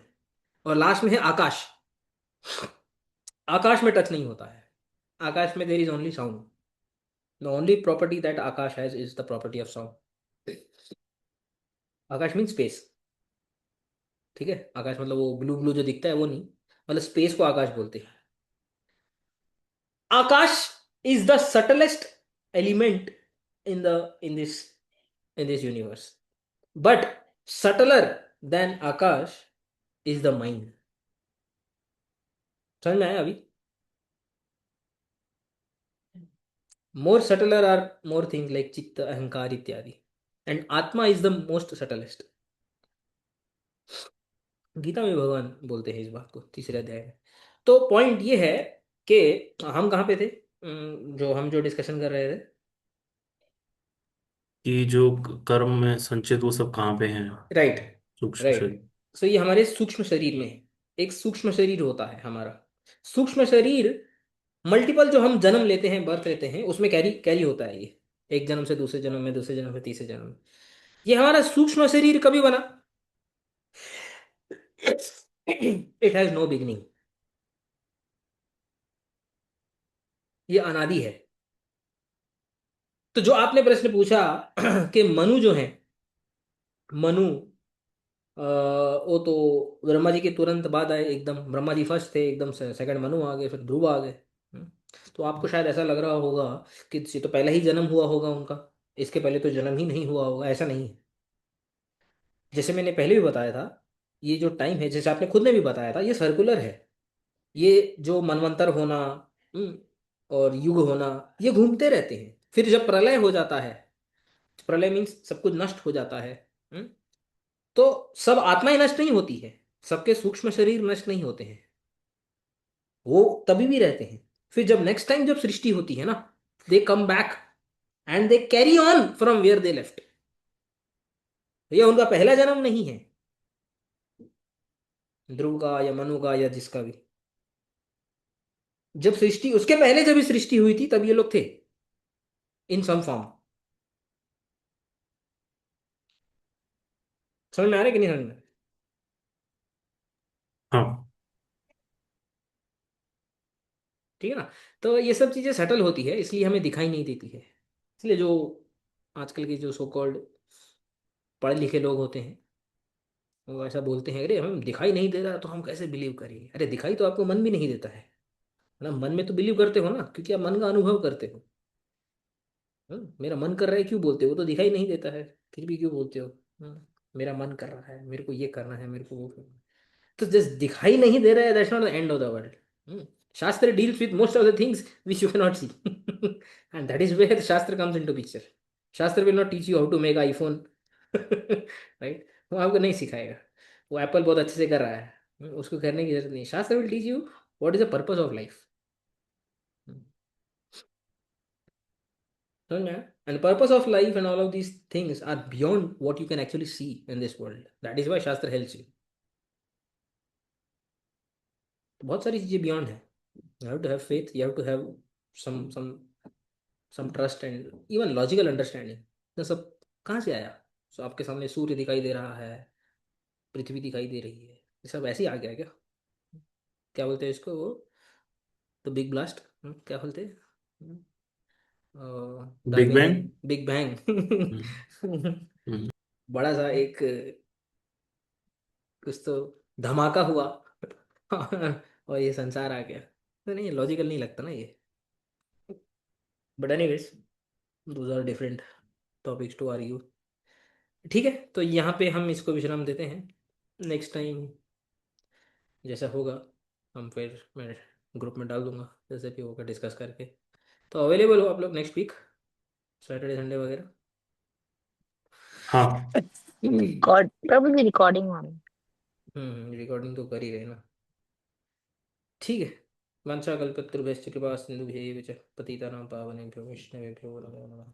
और लास्ट में है आकाश। आकाश में टच नहीं होता है, आकाश में there is only sound. The only property that Akash has is the property of sound. Akash mean space, ठीक है? आकाश मतलब वो ब्लू ब्लू जो दिखता है वो नहीं, मतलब स्पेस को आकाश बोलते हैं। Akash is the subtlest element in the in this in this universe, but subtler than akash is the mind. समझ में आया अभी? More subtler are more things like chitta, ahankar इत्यादि, and atma is the most subtlest. Gita में भगवान बोलते हैं इस बात को, तीसरे अध्याय में। तो पॉइंट ये है कि हम कहाँ पे थे, जो हम जो डिस्कशन कर रहे थे।
कि जो कर्म में संचित वो सब कहाँ पे हैं?
राइट,
सूक्ष्म
राइट।
शरीर।
सो ये हमारे सूक्ष्म शरीर में है। एक सूक्ष्म शरीर होता है हमारा। सूक्ष्म शरीर मल्टीपल जो हम जन्म लेते हैं, बर्थ लेते हैं, उसमें कैरी कैरी होता है ये, एक जन्म से दूसरे जन्म में, दूसरे जन्म से तीसरे जन्म में। ये हमारा सूक्ष्म शरीर कभी बना? इट हैज नो बिगिनिंग, ये अनादि है। तो जो आपने प्रश्न पूछा कि मनु जो है, मनु, वो तो ब्रह्मा जी के तुरंत बाद आए, एकदम ब्रह्मा जी फर्स्ट थे, एकदम से सेकंड मनु आ गए, फिर ध्रुव आ गए। हम्म, तो आपको शायद ऐसा लग रहा होगा कि ये तो पहले ही जन्म हुआ होगा उनका, इसके पहले तो जन्म ही नहीं हुआ होगा। ऐसा नहीं है। जैसे मैंने पहले भी बताया था, ये जो टाइम है, जैसे आपने खुद ने भी बताया था, ये सर्कुलर है। ये जो मनवंतर होना, हम्म, और युग होना, ये घूमते रहते हैं। फिर जब प्रलय हो जाता है, प्रलय मीन्स सब कुछ नष्ट हो जाता है। हम्म, तो सब आत्माएं नष्ट नहीं होती है, सबके सूक्ष्म शरीर नष्ट नहीं होते हैं, वो तभी भी रहते हैं। फिर जब नेक्स्ट टाइम जब सृष्टि होती है ना, they come back and they carry on from where they left. ये उनका पहला जन्म नहीं है, ध्रुव का या मनु का या जिसका भी। जब सृष्टि, उसके पहले जब सृष्टि हुई थी, तब ये लोग थे इन सम फॉर्म। समझ में आ रहा है कि नहीं समझ में?
हाँ।
ठीक है ना? तो ये सब चीजें सेटल होती है, इसलिए हमें दिखाई नहीं देती है। इसलिए जो आजकल के जो सो कॉल्ड पढ़े लिखे लोग होते हैं, वो ऐसा बोलते हैं, अरे हमें दिखाई नहीं दे रहा तो हम कैसे बिलीव करेंगे? अरे दिखाई तो आपको मन भी नहीं देता है ना, मन में तो बिलीव करते हो ना, क्योंकि आप मन का अनुभव करते हो। मेरा मन कर रहा है क्यों बोलते हो? वो तो दिखाई नहीं देता है, फिर भी क्यों बोलते हो? मेरा मन कर रहा है, मेरे को ये करना है, मेरे को वो करना है। तो जस्ट दिखाई नहीं दे रहा है, that's not the end of the world. Shastra deals with most of the things which you can not see, and that is where shastra comes into picture. Shastra will not teach you how to make iPhone, right? वो आपको नहीं सिखाएगा। वो Apple बहुत अच्छे से कर रहा है, उसको करने की जरूरत नहीं। शास्त्र will teach you what is the purpose of life. समझ में आया? And the purpose of life and all of these things are beyond what you can actually see in this world. That is why शास्त्र helps you. तो बहुत सारी चीजें beyond है। You have to have faith, you have to have some some trust and even logical understanding। ये सब कहाँ से आया? सो आपके सामने सूर्य दिखाई दे रहा है, पृथ्वी दिखाई दे रही है, ये सब ऐसे ही आ गया क्या? क्या बोलते हैं इसको वो, तो बिग ब्लास्ट, क्या बोलते हैं,
बिग
डार्विन ने
bang.
Big bang.
Hmm. Hmm.
बड़ा सा एक कुछ तो धमाका हुआ और ये संसार आ गया। तो नहीं, लॉजिकल नहीं लगता ना ये। But anyways, those are different topics to argue. ठीक है, तो यहाँ पे हम इसको विश्राम देते हैं। नेक्स्ट टाइम जैसा होगा, हम फिर मैं ग्रुप में डाल दूंगा, जैसे भी होगा डिस्कस करके। तो अवेलेबल हो आप लोग नेक्स्ट वीक, सैटरडे संडे वगैरह?
हाँ।
Record Prabhu ji recording on.
Recording तो कर ही रहे ना। ठीक है। वंशा कल्पतरुभ्यश्च कृपा सिंधुभ्यैव च पतितानां पावनेभ्यो वैष्णवेभ्यो नमो नमः।